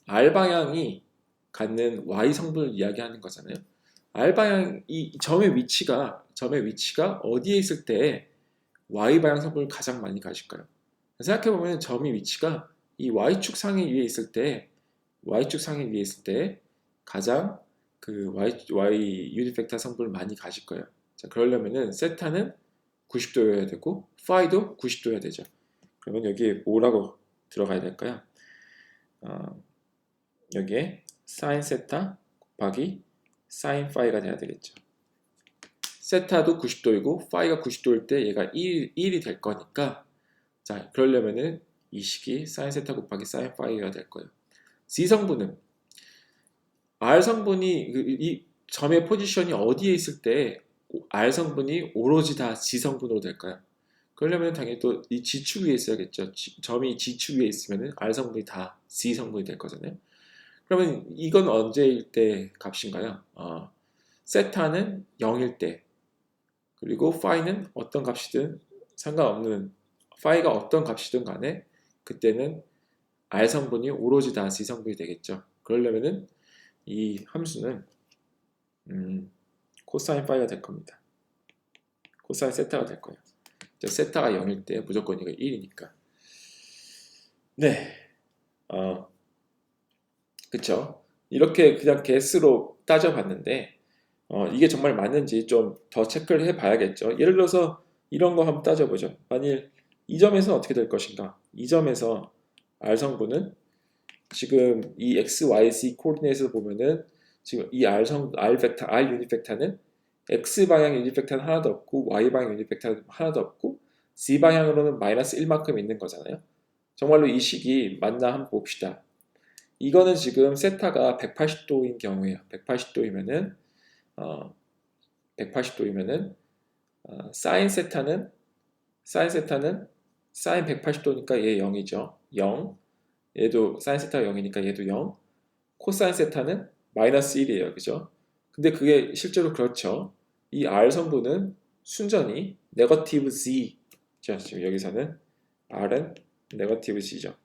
R방향이 갖는 Y 성분을 이야기하는 거잖아요. R방향, 이 점의 위치가 어디에 있을 때 Y방향 성분을 가장 많이 가질까요? 생각해보면 점의 위치가 이 Y축 상위 위에 있을 때 가장 그 Y 유닛 벡터 성분을 많이 가질 거예요. 자, 그러려면은 세타는 90도여야 되고 파이도 90도여야 되죠. 그러면 여기에 뭐라고 들어가야 될까요? 여기에 사인 세타 곱하기 사인 파이가 돼야 되겠죠. 세타도 90도이고 파이가 90도일 때 얘가 1이 될 거니까, 자, 그러려면은 이 식이 사인 세타 곱하기 사인 파이가 될 거예요. Z 성분은 R 성분이 이 점의 포지션이 어디에 있을 때 R 성분이 오로지 다 Z 성분으로 될까요? 그러려면 당연히 또 이 G축 위에 있어야겠죠. 점이 G축 위에 있으면 R 성분이 다 Z 성분이 될 거잖아요. 그러면 이건 언제일 때 값인가요? 세타는 0일 때, 그리고 파이는 어떤 값이든 상관없는, 파이가 어떤 값이든 간에 그때는 R 성분이 오로지 다 Z 성분이 되겠죠. 그러려면은 이 함수는 코사인 파이가 될 겁니다. 코사인 세타가 될 거예요. 세타가 0일 때 무조건 이거 1이니까. 네, 그쵸? 이렇게 그냥 개수로 따져봤는데 이게 정말 맞는지 좀 더 체크를 해봐야겠죠. 예를 들어서 이런 거 한번 따져보죠. 만일 이 점에서 어떻게 될 것인가? 이 점에서 R 성분은 지금 이 x, y, z 코디네이트에서 보면은 지금 이 R 유닛 벡터는 x 방향 유닛 벡터는 하나도 없고 y 방향 유닛 벡터는 하나도 없고 z 방향으로는 마이너스 1만큼 있는 거잖아요. 정말로 이 식이 맞나 한번 봅시다. 이거는 지금 세타가 180도인 경우에요. 180도이면은 사인 세타는 사인 180도니까 얘 0이죠. 0. 얘도 사인 세타가 0이니까 얘도 0. 코사인 세타는 마이너스 1이에요. 그죠? 근데 그게 실제로 그렇죠. 이 R 성분은 순전히 네거티브 Z 자, 지금 여기서는 R은 네거티브 C죠.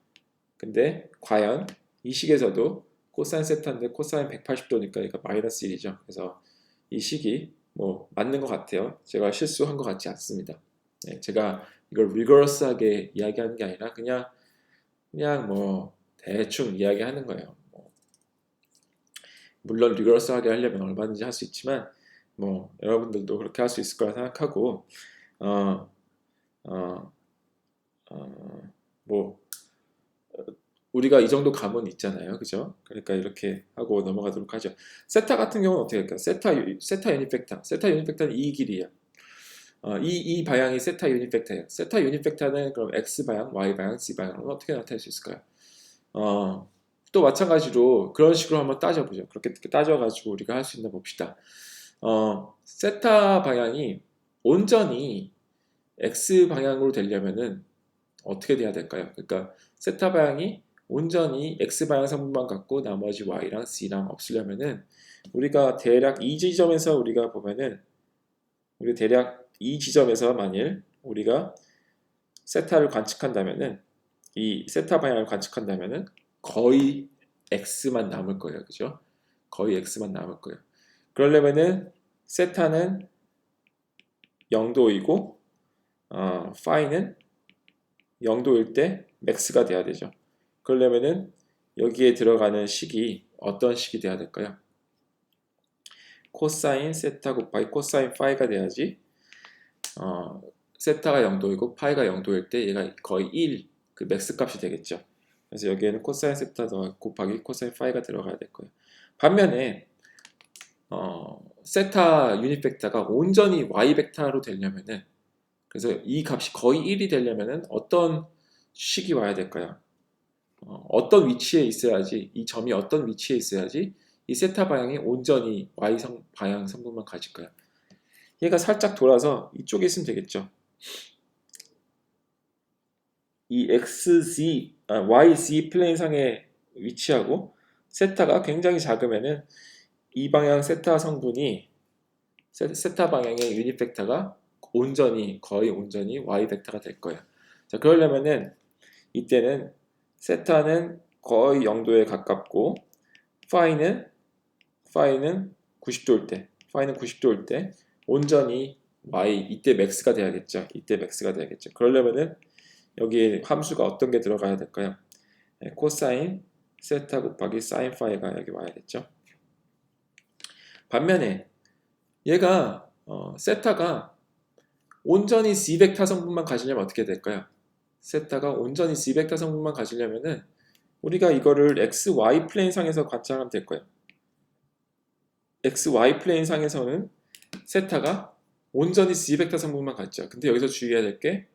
근데 과연 이 식에서도 코사인 세타인데 코사인 180도니까 얘가 마이너스 1이죠. 그래서 이 식이 뭐 맞는 것 같아요. 제가 실수한 것 같지 않습니다. 네, 제가 이걸 리거러스하게 이야기하는 게 아니라 그냥 뭐 대충 이야기하는 거예요. 물론 리거러스하게 하려면 얼마든지 할 수 있지만 뭐 여러분들도 그렇게 할 수 있을 거라 생각하고 어, 어, 뭐 우리가 이 정도 감은 있잖아요, 그죠? 그러니까 이렇게 하고 넘어가도록 하죠. 세타 같은 경우는 어떻게 할까요? 세타 유닛 벡터는 이 길이야. 이 방향이 세타 유닛 벡터예요. 세타 유닛 벡터는 그럼 x 방향, y 방향, z 방향으로 어떻게 나타낼 수 있을까요? 또 마찬가지로 그런 식으로 한번 따져보죠. 그렇게 따져가지고 우리가 할 수 있나 봅시다. 세타 방향이 온전히 x 방향으로 되려면은 어떻게 돼야 될까요? 그러니까 세타 방향이 온전히 x 방향 성분만 갖고 나머지 y랑 z랑 없으려면은 우리가 대략 이 지점에서 우리가 보면은 우리 대략 이 지점에서 만일 우리가 세타를 관측한다면은 이 세타 방향을 관측한다면은 거의 x만 남을 거예요, 그죠? 거의 x만 남을 거예요. 그러려면은 세타는 0도이고 파이는 0도일 때 맥스가 돼야 되죠. 그러려면은 여기에 들어가는 식이 어떤 식이 돼야 될까요? 코사인 세타 곱하기 코사인 파이가 돼야지 세타가 0도이고 파이가 0도일 때 얘가 거의 1, 그 맥스 값이 되겠죠. 그래서 여기에는 코사인 세타 곱하기 코사인 파이가 들어가야 될 거예요. 반면에 세타 유닛 벡터가 온전히 y 벡터로 되려면은 그래서 이 값이 거의 1이 되려면은 어떤 식이 와야 될까요? 어떤 위치에 있어야지 이 점이 어떤 위치에 있어야지 이 세타 방향이 온전히 y 방향 성분만 가질까요? 얘가 살짝 돌아서 이쪽에 있으면 되겠죠. 이 YZ 플레인 상에 위치하고 세타가 굉장히 작으면은 이 방향 세타 성분이 세타 방향의 유닛 벡터가 거의 온전히 y 벡터가 될 거예요. 자, 그러려면은 이때는 세타는 거의 0도에 가깝고 파이는 90도일 때 온전히 y 이때 맥스가 돼야겠죠. 그러려면은 여기 함수가 어떤 게 들어가야 될까요? 코사인 세타 곱하기 사인 파이가 여기 와야겠죠. 반면에 얘가 세타가 온전히 C 벡터 성분만 가지려면 어떻게 될까요? 세타가 온전히 C 벡터 성분만 가지려면은 우리가 이거를 XY 플레인 상에서 관찰하면 될 거예요. XY 플레인 상에서는 세타가 온전히 C 벡터 성분만 갔죠. 근데 여기서 주의해야 될 게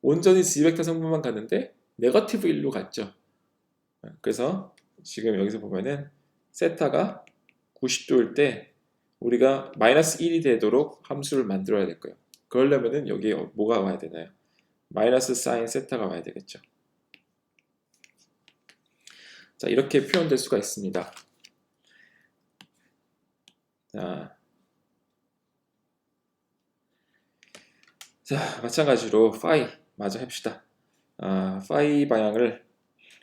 온전히 C 벡터 성분만 갔는데 네거티브 1로 갔죠. 그래서 지금 여기서 보면은 세타가 90도일 때 우리가 마이너스 1이 되도록 함수를 만들어야 될 거예요. 그러려면은 여기에 뭐가 와야 되나요? 마이너스 사인 세타가 와야 되겠죠. 자, 이렇게 표현될 수가 있습니다. 자, 마찬가지로 파이 마저 합시다. 파이 방향을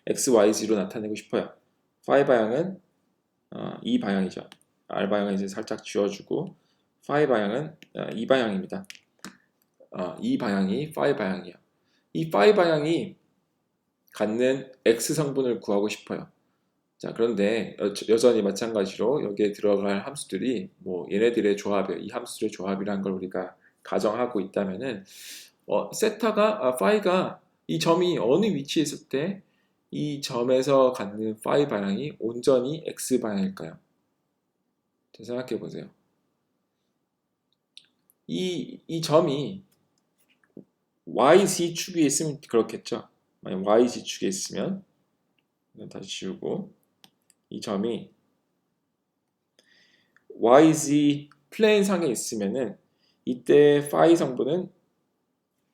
XYZ로 나타내고 싶어요. 파이 방향은 이 방향이죠. R 방향은 이제 살짝 지워주고 파이 방향은 이 방향입니다. 이 방향이 파이 방향이에요. 이 파이 방향이 갖는 X 성분을 구하고 싶어요. 자, 그런데 여전히 마찬가지로 여기에 들어갈 함수들이 뭐 얘네들의 조합이에요. 이 함수들의 조합이라는 걸 우리가 가정하고 있다면은 파이가 이 점이 어느 위치에 있을 때 이 점에서 갖는 파이 방향이 온전히 X 방향일까요? 생각해 보세요. 이 점이 YZ 축에 있으면 그렇겠죠. 만약 YZ 축에 있으면 다시 지우고 이 점이 YZ 플레인 상에 있으면은 이때 파이 성분은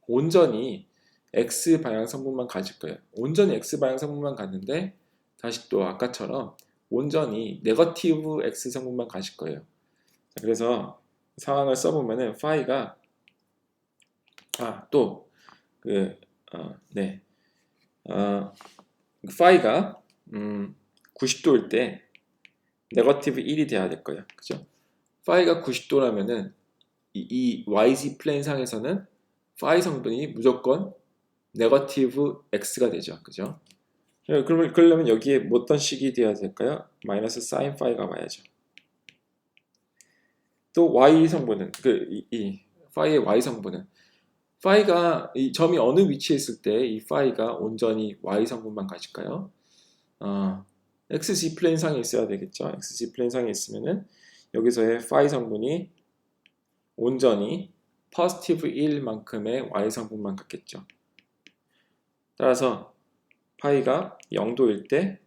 온전히 X 방향 성분만 가질 거예요. 온전히 X 방향 성분만 갖는데 다시 또 아까처럼 온전히 네거티브 X 성분만 가질 거예요. 자, 그래서 상황을 써보면은 파이가 또 네. 파이가 90도일 때 네거티브 1이 돼야 될 거예요. 그죠? 파이가 90도라면은 이 YZ 플레인 상에서는 파이 성분이 무조건 네거티브 X가 되죠. 그죠? 그러면 여기에 어떤 식이 돼야 될까요? 마이너스 사인 파이가 와야죠. 또 Y 성분은 이 파이의 Y 성분은 파이가 이 점이 어느 위치에 있을 때 이 파이가 온전히 Y 성분만 가질까요? XZ 플레인 상에 있어야 되겠죠. XZ 플레인 상에 있으면은 여기서의 파이 성분이 온전히 포지티브 1만큼의 Y 성분만 갖겠죠. 따라서 파이가 0도일 때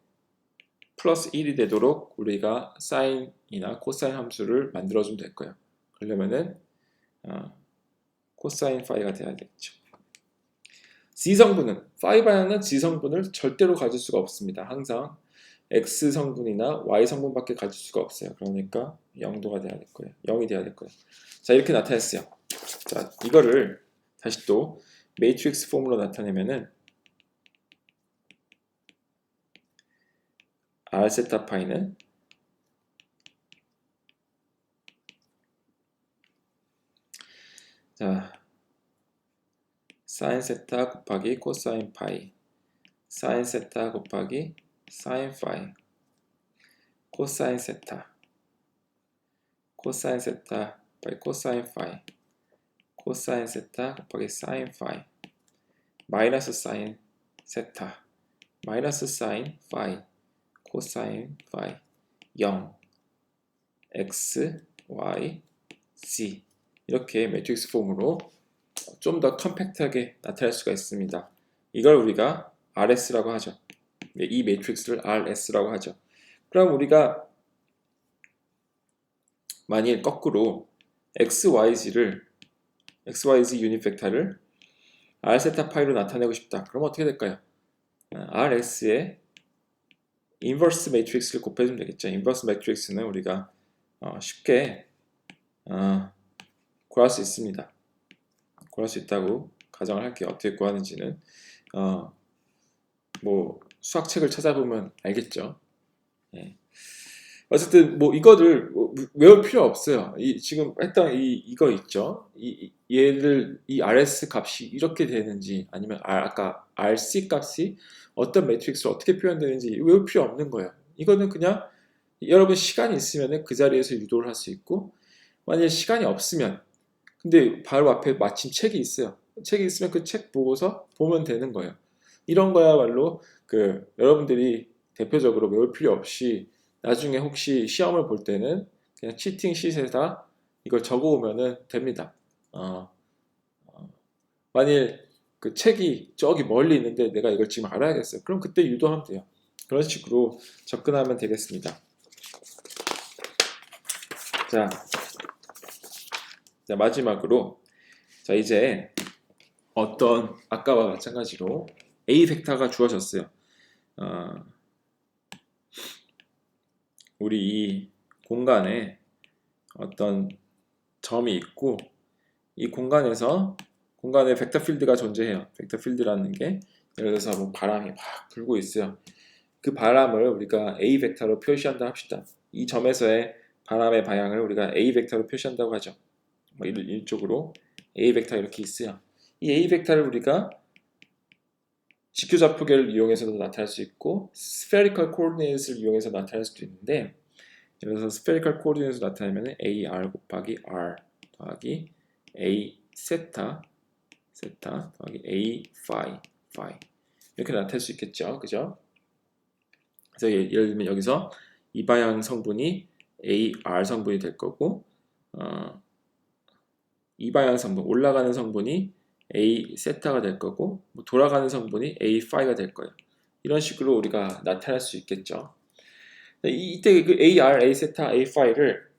플러스 1이 되도록 우리가 사인이나 코사인 함수를 만들어주면 될 거예요. 그러려면은 코사인 파이가 돼야 되겠죠. Z 성분은 파이 방향은 Z 성분을 절대로 가질 수가 없습니다. 항상 X 성분이나 Y 성분밖에 가질 수가 없어요. 그러니까 0도가 돼야 될 거예요. 0이 돼야 될 거예요. 자, 이렇게 나타냈어요. 자, 이거를 다시 또 매트릭스 폼으로 나타내면은 R 세타 파이는 자, 사인 세타 곱하기 코사인 파이, 사인 세타 곱하기 사인 파이, 코사인 세타, 코사인 세타 곱하기 코사인 파이, 코사인 세타 곱하기 사인 파이, 마이너스 사인 세타, 마이너스 사인 파이, 코사인 파이, 0, x, y, z 이렇게 매트릭스 폼으로 좀 더 컴팩트하게 나타낼 수가 있습니다. 이걸 우리가 RS라고 하죠. 이 매트릭스를 RS라고 하죠. 그럼 우리가 만일 거꾸로 XYZ 유닛 벡터를 R 세타 파이로 나타내고 싶다. 그럼 어떻게 될까요? RS의 인버스 매트릭스를 곱해주면 되겠죠. 인버스 매트릭스는 우리가 쉽게 구할 수 있습니다. 구할 수 있다고 가정을 할게요. 어떻게 구하는지는 뭐 수학책을 찾아보면 알겠죠. 예. 어쨌든 뭐 이거를 외울 필요 없어요. 지금 했던 이거 있죠. 얘를 이 RS 값이 이렇게 되는지 아니면 아까 RC 값이 어떤 매트릭스로 어떻게 표현되는지 외울 필요 없는 거예요. 이거는 그냥 여러분 시간이 있으면 그 자리에서 유도를 할 수 있고 만약에 시간이 없으면 근데 바로 앞에 마침 책이 있어요. 책이 있으면 그 책 보고서 보면 되는 거예요. 이런 거야말로 여러분들이 대표적으로 외울 필요 없이 나중에 혹시 시험을 볼 때는 그냥 치팅 시트에다 이걸 적어오면 됩니다. 만일 그 책이 저기 멀리 있는데 내가 이걸 지금 알아야겠어요. 그럼 그때 유도하면 돼요. 그런 식으로 접근하면 되겠습니다. 자 마지막으로 자 이제 어떤 아까와 마찬가지로 A 벡터가 주어졌어요. 우리 이 공간에 어떤 점이 있고 이 공간에 벡터 필드가 존재해요. 벡터 필드라는 게 예를 들어서 뭐 바람이 막 불고 있어요. 그 바람을 우리가 A 벡터로 표시한다 합시다. 이 점에서의 바람의 방향을 우리가 A 벡터로 표시한다고 하죠. 뭐 이쪽으로 A 벡터 이렇게 있어요. 이 A 벡터를 우리가 직교좌표계를 이용해서도 나타낼 수 있고 spherical coordinate를 이용해서 나타낼 수도 있는데 예를 들어서 spherical coordinate를 나타내면 AR 곱하기 R 더하기 A 세타 더하기 A phi 이렇게 나타낼 수 있겠죠. 그죠? 그래서 예를 들면 여기서 이 방향 성분이 AR 성분이 될 거고 이 방향 성분 올라가는 성분이 A 세타가 될 거고 돌아가는 성분이 A 파이가 될 거예요. 이런 식으로 우리가 나타낼 수 있겠죠. 이때 그 AR, A 세타, A 파이를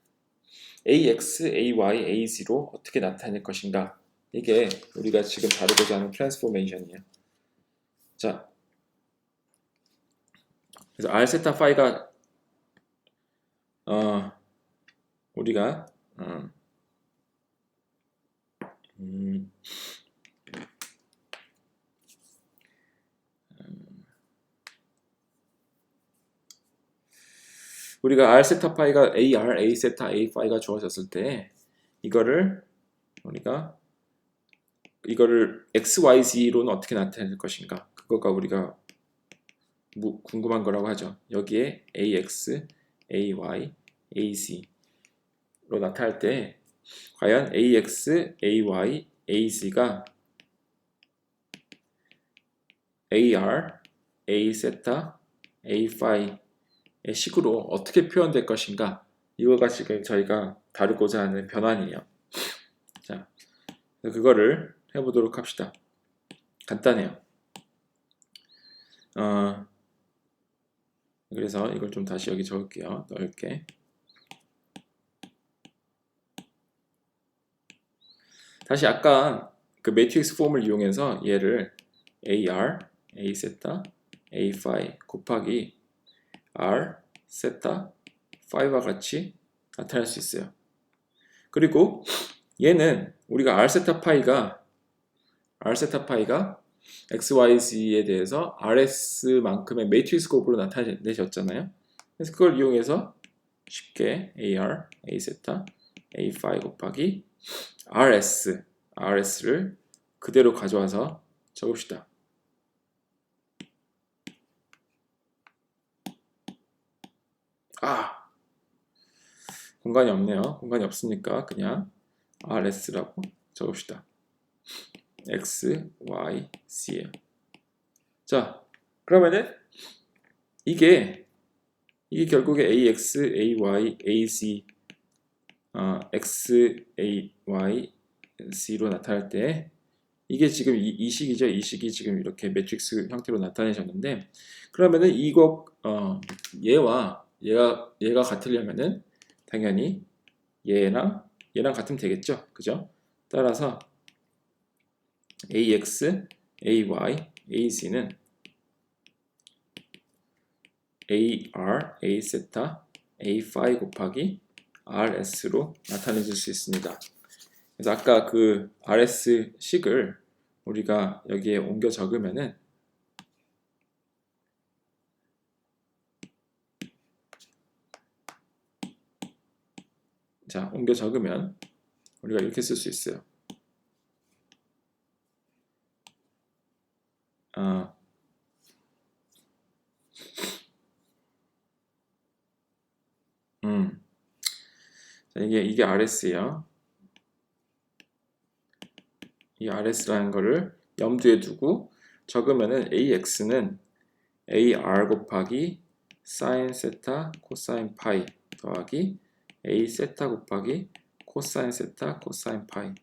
AX, AY, AZ로 어떻게 나타낼 것인가? 이게 우리가 지금 다루고자 하는 트랜스포메이션이에요. 자, 그래서 R 세타 파이가 우리가 우리가 R 세타 파이가 AR, A 세타, A 파이가 주어졌을 때 이거를 우리가 이거를 XYZ로는 어떻게 나타낼 것인가? 그거가 우리가 궁금한 거라고 하죠. 여기에 AX, AY, AZ로 나타날 때 과연 AX, AY, AZ가 AR, A 세타, A 파이의 식으로 어떻게 표현될 것인가? 이거가 지금 저희가 다루고자 하는 변환이에요. 자, 그거를 해보도록 합시다. 간단해요. 그래서 이걸 좀 다시 여기 적을게요. 넓게. 다시 아까 그 매트릭스 폼을 이용해서 얘를 AR, A 세타, A 파이 곱하기 R 세타, 파이와 같이 나타낼 수 있어요. 그리고 얘는 우리가 R 세타 파이가 XYZ에 대해서 RS만큼의 매트릭스 곱으로 나타내셨잖아요. 그래서 그걸 이용해서 쉽게 AR, A 세타, A 파이 곱하기 RS를 그대로 가져와서 적읍시다. 공간이 없네요. 공간이 없으니까 그냥 RS라고 적읍시다. X, Y, C예요. 자, 그러면은 이게 결국에 AX, AY, AZ, X, AY, C로 나타날 때 이게 지금 이 식이죠. 이 식이 지금 이렇게 매트릭스 형태로 나타내셨는데 그러면은 이거 얘와 얘가 같으려면은 당연히 얘랑 같으면 되겠죠. 그죠? 따라서 AX, AY, AZ는 AR, A 세타, A 파이 곱하기 RS로 나타내줄 수 있습니다. 그래서 아까 그 RS 식을 우리가 여기에 옮겨 적으면은 자, 옮겨 적으면 우리가 이렇게 쓸 수 있어요. 자, 이게 RS예요. 이 RS라는 거를 염두에 두고 적으면은 AX는 AR 곱하기 사인 세타 코사인 파이 더하기 A 세타 곱하기 코사인 세타 코사인 파이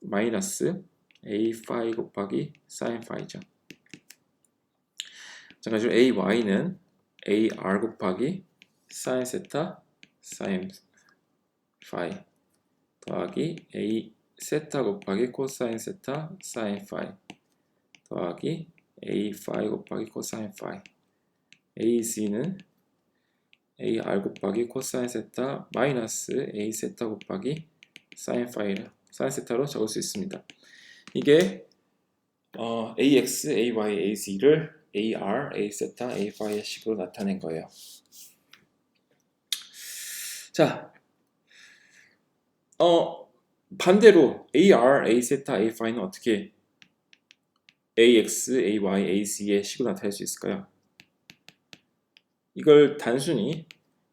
마이너스 A 파이 곱하기 사인 파이죠. 자, 그래서 AY는 AR 곱하기 사인 세타 사인 파이 더하기 A 세타 곱하기 코사인 세타 사인 파이 더하기 A 파이 곱하기 코사인 파이 AZ는 AR 곱하기 코사인 세타 마이너스 A 세타 곱하기 사인 세타로 적을 수 있습니다. 이게 AX, AY, AZ를 AR, A 세타, A 파이의 식으로 나타낸 거예요. 자, 반대로 AR, A 세타, A 파이는 어떻게 AX, AY, AZ의 식으로 나타낼 수 있을까요? 이걸 단순히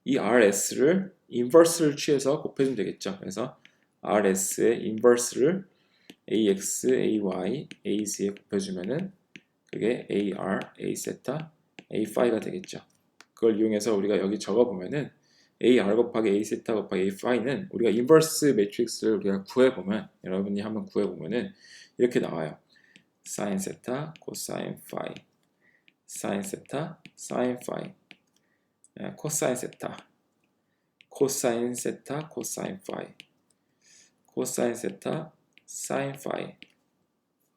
이 RS를 인버스를 취해서 곱해주면 되겠죠. 그래서 RS의 인버스를 AX, AY, AZ에 곱해주면은 그게 AR, A 세타, A 파이가 되겠죠. 그걸 이용해서 우리가 여기 적어보면은 AR 곱하기 A 세타 곱하기 A 파이는 우리가 인버스 매트릭스를 우리가 구해보면 여러분이 한번 구해보면은 이렇게 나와요. 사인 세타, 코사인 파이, 사인 세타, 사인 파이, 코사인 세타, 코사인 세타, 코사인 파이, 코사인 세타, 사인 파이,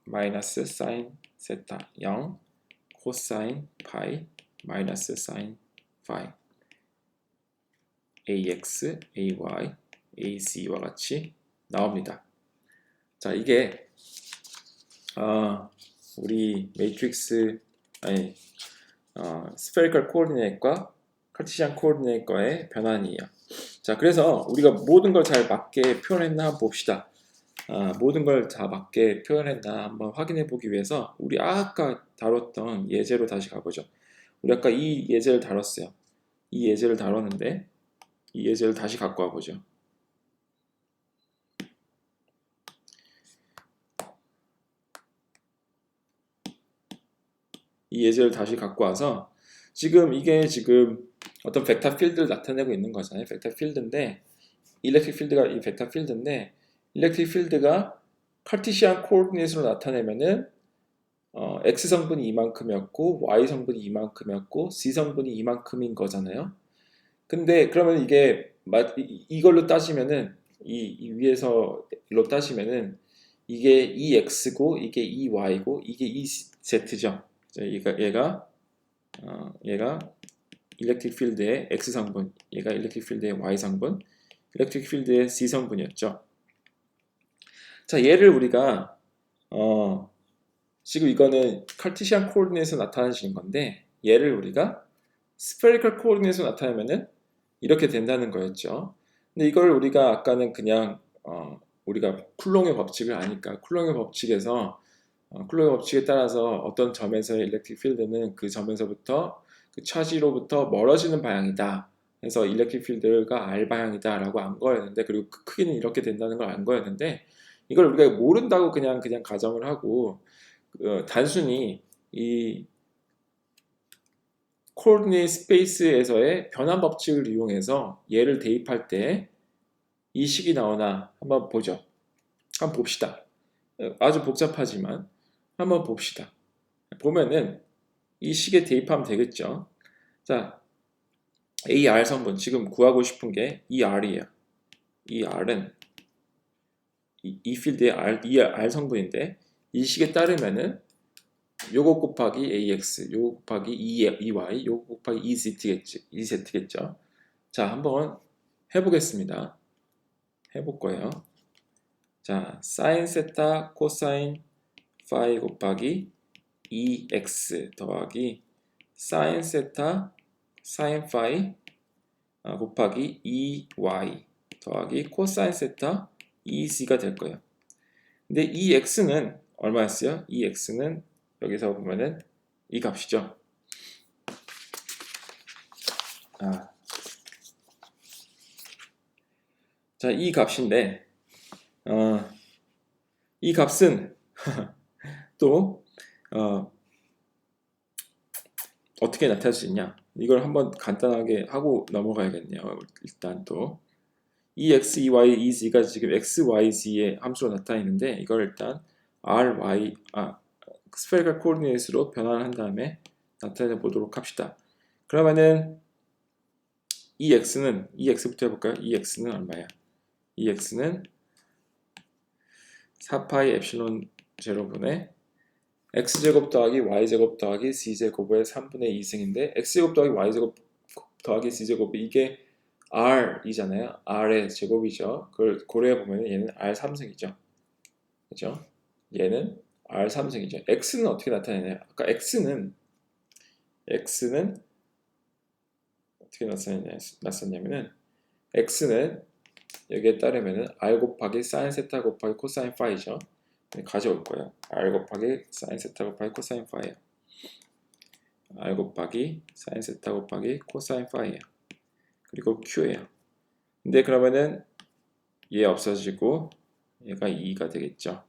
마이너스 사인 세타 0, 코사인 파이, 마이너스 사인 파이 AX, AY, AZ와 같이 나옵니다. 자, 이게 우리 매트릭스 spherical coordinate과 카르티시안 코오디네이터의 변환이에요. 자, 그래서 우리가 모든 걸 잘 맞게 표현했나 한번 봅시다. 모든 걸 다 맞게 표현했나 한번 확인해 보기 위해서 우리 아까 다뤘던 예제로 다시 가보죠. 우리 아까 이 예제를 다뤘어요. 이 예제를 다뤘는데 이 예제를 다시 갖고 와보죠. 이 예제를 다시 갖고 와서 지금 이게 지금 어떤 벡터 필드를 나타내고 있는 거잖아요. 벡터 필드인데 일렉트릭 필드가 이 벡터 필드인데 일렉트릭 필드가 카르티시안 코오디네이트로 나타내면은 x 성분이 이만큼이었고 y 성분이 이만큼이었고 z 성분이 이만큼인 거잖아요. 근데 그러면 이게 이걸로 따지면은 이 위에서로 따지면은 이게 이 x고 이게 이 y고 이게 이 z죠. 얘가 일렉트릭 필드의 x 성분, 얘가 일렉트릭 필드의 y 성분, 일렉트릭 필드의 z 성분이었죠. 자, 얘를 우리가 지금 이거는 카르티시안 코오디네이트에서 나타내는 건데 얘를 우리가 스페리컬 코오디네이트에서 나타내면은 이렇게 된다는 거였죠. 근데 이걸 우리가 아까는 그냥 우리가 쿨롱의 법칙을 아니까 쿨롱의 법칙에서 쿨롱의 법칙에 따라서 어떤 점에서의 일렉트릭 필드는 그 점에서부터 그 차지로부터 멀어지는 방향이다. 그래서 일렉트릭 필드가 R 방향이다 라고 안 거였는데 그리고 그 크기는 이렇게 된다는 걸 안 거였는데 이걸 우리가 모른다고 그냥 가정을 하고 단순히 이 코오디네이트 스페이스에서의 변환 법칙을 이용해서 얘를 대입할 때 이 식이 나오나 한번 보죠. 한번 봅시다. 아주 복잡하지만 한번 봅시다. 보면은 이 식에 대입하면 되겠죠. 자, AR 성분 지금 구하고 싶은 게 이 R이에요. 이 R은 이 필드의 이 R 성분인데 이 식에 따르면은 요거 곱하기 AX, 요거 곱하기 EY, 요거 곱하기 EZ겠죠. 자, 한번 해보겠습니다. 해볼 거예요. 자, 사인 세타 코사인 파이 곱하기 EX 더하기 사인 세타 사인 파이 곱하기 EY 더하기 코사인 세타 EZ가 될 거예요. 근데 EX는 얼마였어요? EX는 여기서 보면은 이 값이죠. 자, 이 값인데 이 값은 또 어떻게 나타날 수 있냐? 이걸 한번 간단하게 하고 넘어가야겠네요. 일단 또 EX, EY, EZ가 지금 X, Y, Z의 함수로 나타내는데 이걸 일단 R, Y, 스페리컬 코오디네이트로 변환을 한 다음에 나타내 보도록 합시다. 그러면은 EX부터 해볼까요? EX는 얼마야? EX는 4파이 엡실론 제로분의 x제곱 더하기 y제곱 더하기 z제곱의 3분의 2승인데 x제곱 더하기 y제곱 더하기 z제곱이 이게 r이잖아요. r의 제곱이죠. 그걸 고려해보면 얘는 r3승이죠. 그죠? 얘는 r3승이죠. x는 어떻게 나타내냐? 아까 x는 어떻게 나타냈냐면은 x는 여기에 따르면은 r 곱하기 사인 세타 곱하기 코사인 파이죠. 가져올 거예요. r 곱하기 사인 세타 곱하기 코사인 파이예요. r 곱하기 사인 세타 곱하기 코사인 파이예요. 그리고 q예요. 근데 그러면은 얘 없어지고 얘가 2가 되겠죠.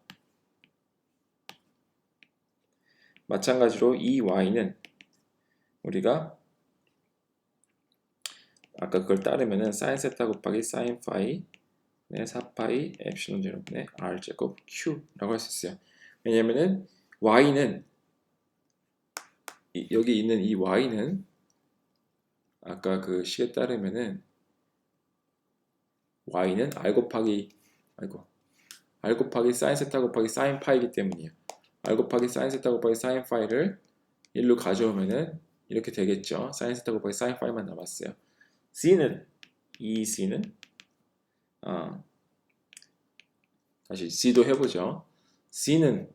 마찬가지로 이 y는 우리가 아까 그걸 따르면은 사인 세타 곱하기 사인 파이 4파이 엡실론 제로분의 r 제곱 q라고 할 수 있어요. 왜냐면은 y는 여기 있는 이 y는 아까 그 식에 따르면은 y는 r 곱하기 사인 세타 곱하기 사인 파이기 때문이에요. r 곱하기 사인 세타 곱하기 사인 파이를 1로 가져오면은 이렇게 되겠죠. 사인 세타 곱하기 사인 파이만 남았어요. 이 c는 다시 c도 해보죠. c는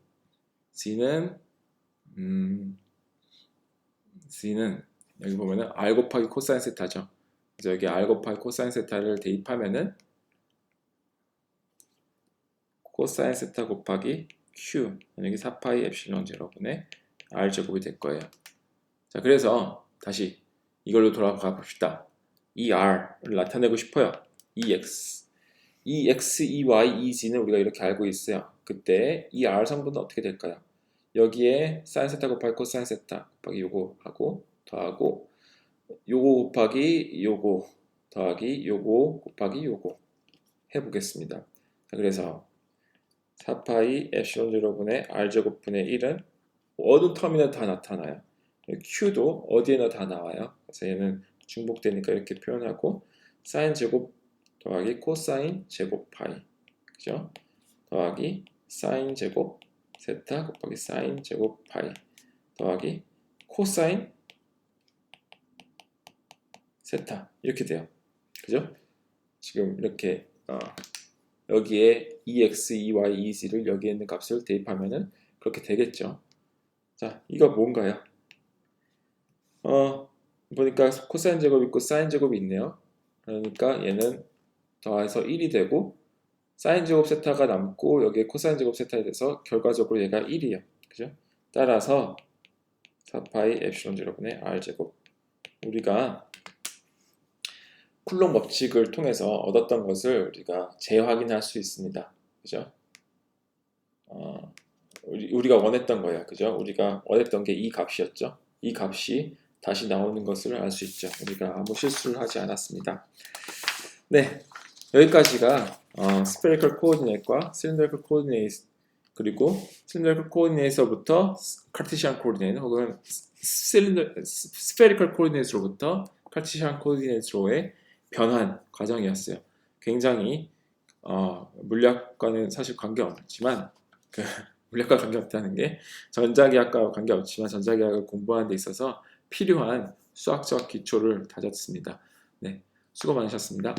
여기 보면은 r 곱하기 코사인 세타죠. 그래서 여기 r 곱하기 코사인 세타를 대입하면은 코사인 세타 곱하기 q 여기 4파이 엡실론 제로분의 r 제곱이 될 거예요. 자, 그래서 다시 이걸로 돌아가 봅시다. 이 r을 나타내고 싶어요. 이 x, 이 x, 이 y, 이 z는 우리가 이렇게 알고 있어요. 그때 이 r 성분은 어떻게 될까요? 여기에 사인 세타 곱하기 코사인 세타 곱하기 요거 하고 더하고 요거 곱하기 요거 더하기 요거 곱하기 요거 해보겠습니다. 자, 그래서 4파이 엡실론 제로분의 r제곱분의 1은 어느 텀이나 다 나타나요. q도 어디에나 다 나와요. 그래서 얘는 중복되니까 이렇게 표현하고 사인 제곱 더하기 코사인 제곱 파이 그죠? 더하기 사인 제곱 세타 곱하기 사인 제곱 파이 더하기 코사인 세타 이렇게 돼요. 그죠? 지금 이렇게 여기에 EX, EY, EZ를 여기에 있는 값을 대입하면은 그렇게 되겠죠. 자, 이거 뭔가요? 보니까 코사인 제곱 있고 사인 제곱이 있네요. 그러니까 얘는 더해서 1이 되고 사인 제곱 세타가 남고 여기에 코사인 제곱 세타에 대해서 결과적으로 얘가 1이에요. 그죠? 따라서 4파이 엡실론 제로분의 r 제곱 우리가 쿨롱 법칙을 통해서 얻었던 것을 우리가 재확인할 수 있습니다. 그죠? 우리가 원했던 거예요. 그죠? 우리가 원했던 게 이 값이었죠. 이 값이 다시 나오는 것을 알 수 있죠. 우리가 아무 실수를 하지 않았습니다. 네, 여기까지가 spherical coordinate과 cylindrical coordinate 그리고 cylindrical coordinate에서부터 cartesian coordinate 혹은 spherical coordinate로부터 cartesian coordinate로의 변환 과정이었어요. 굉장히 물리학과는 사실 관계없지만 물리학과 관계없다는 게 전자기학과 관계없지만 전자기학을 공부하는 데 있어서 필요한 수학적 기초를 다졌습니다. 네, 수고 많으셨습니다.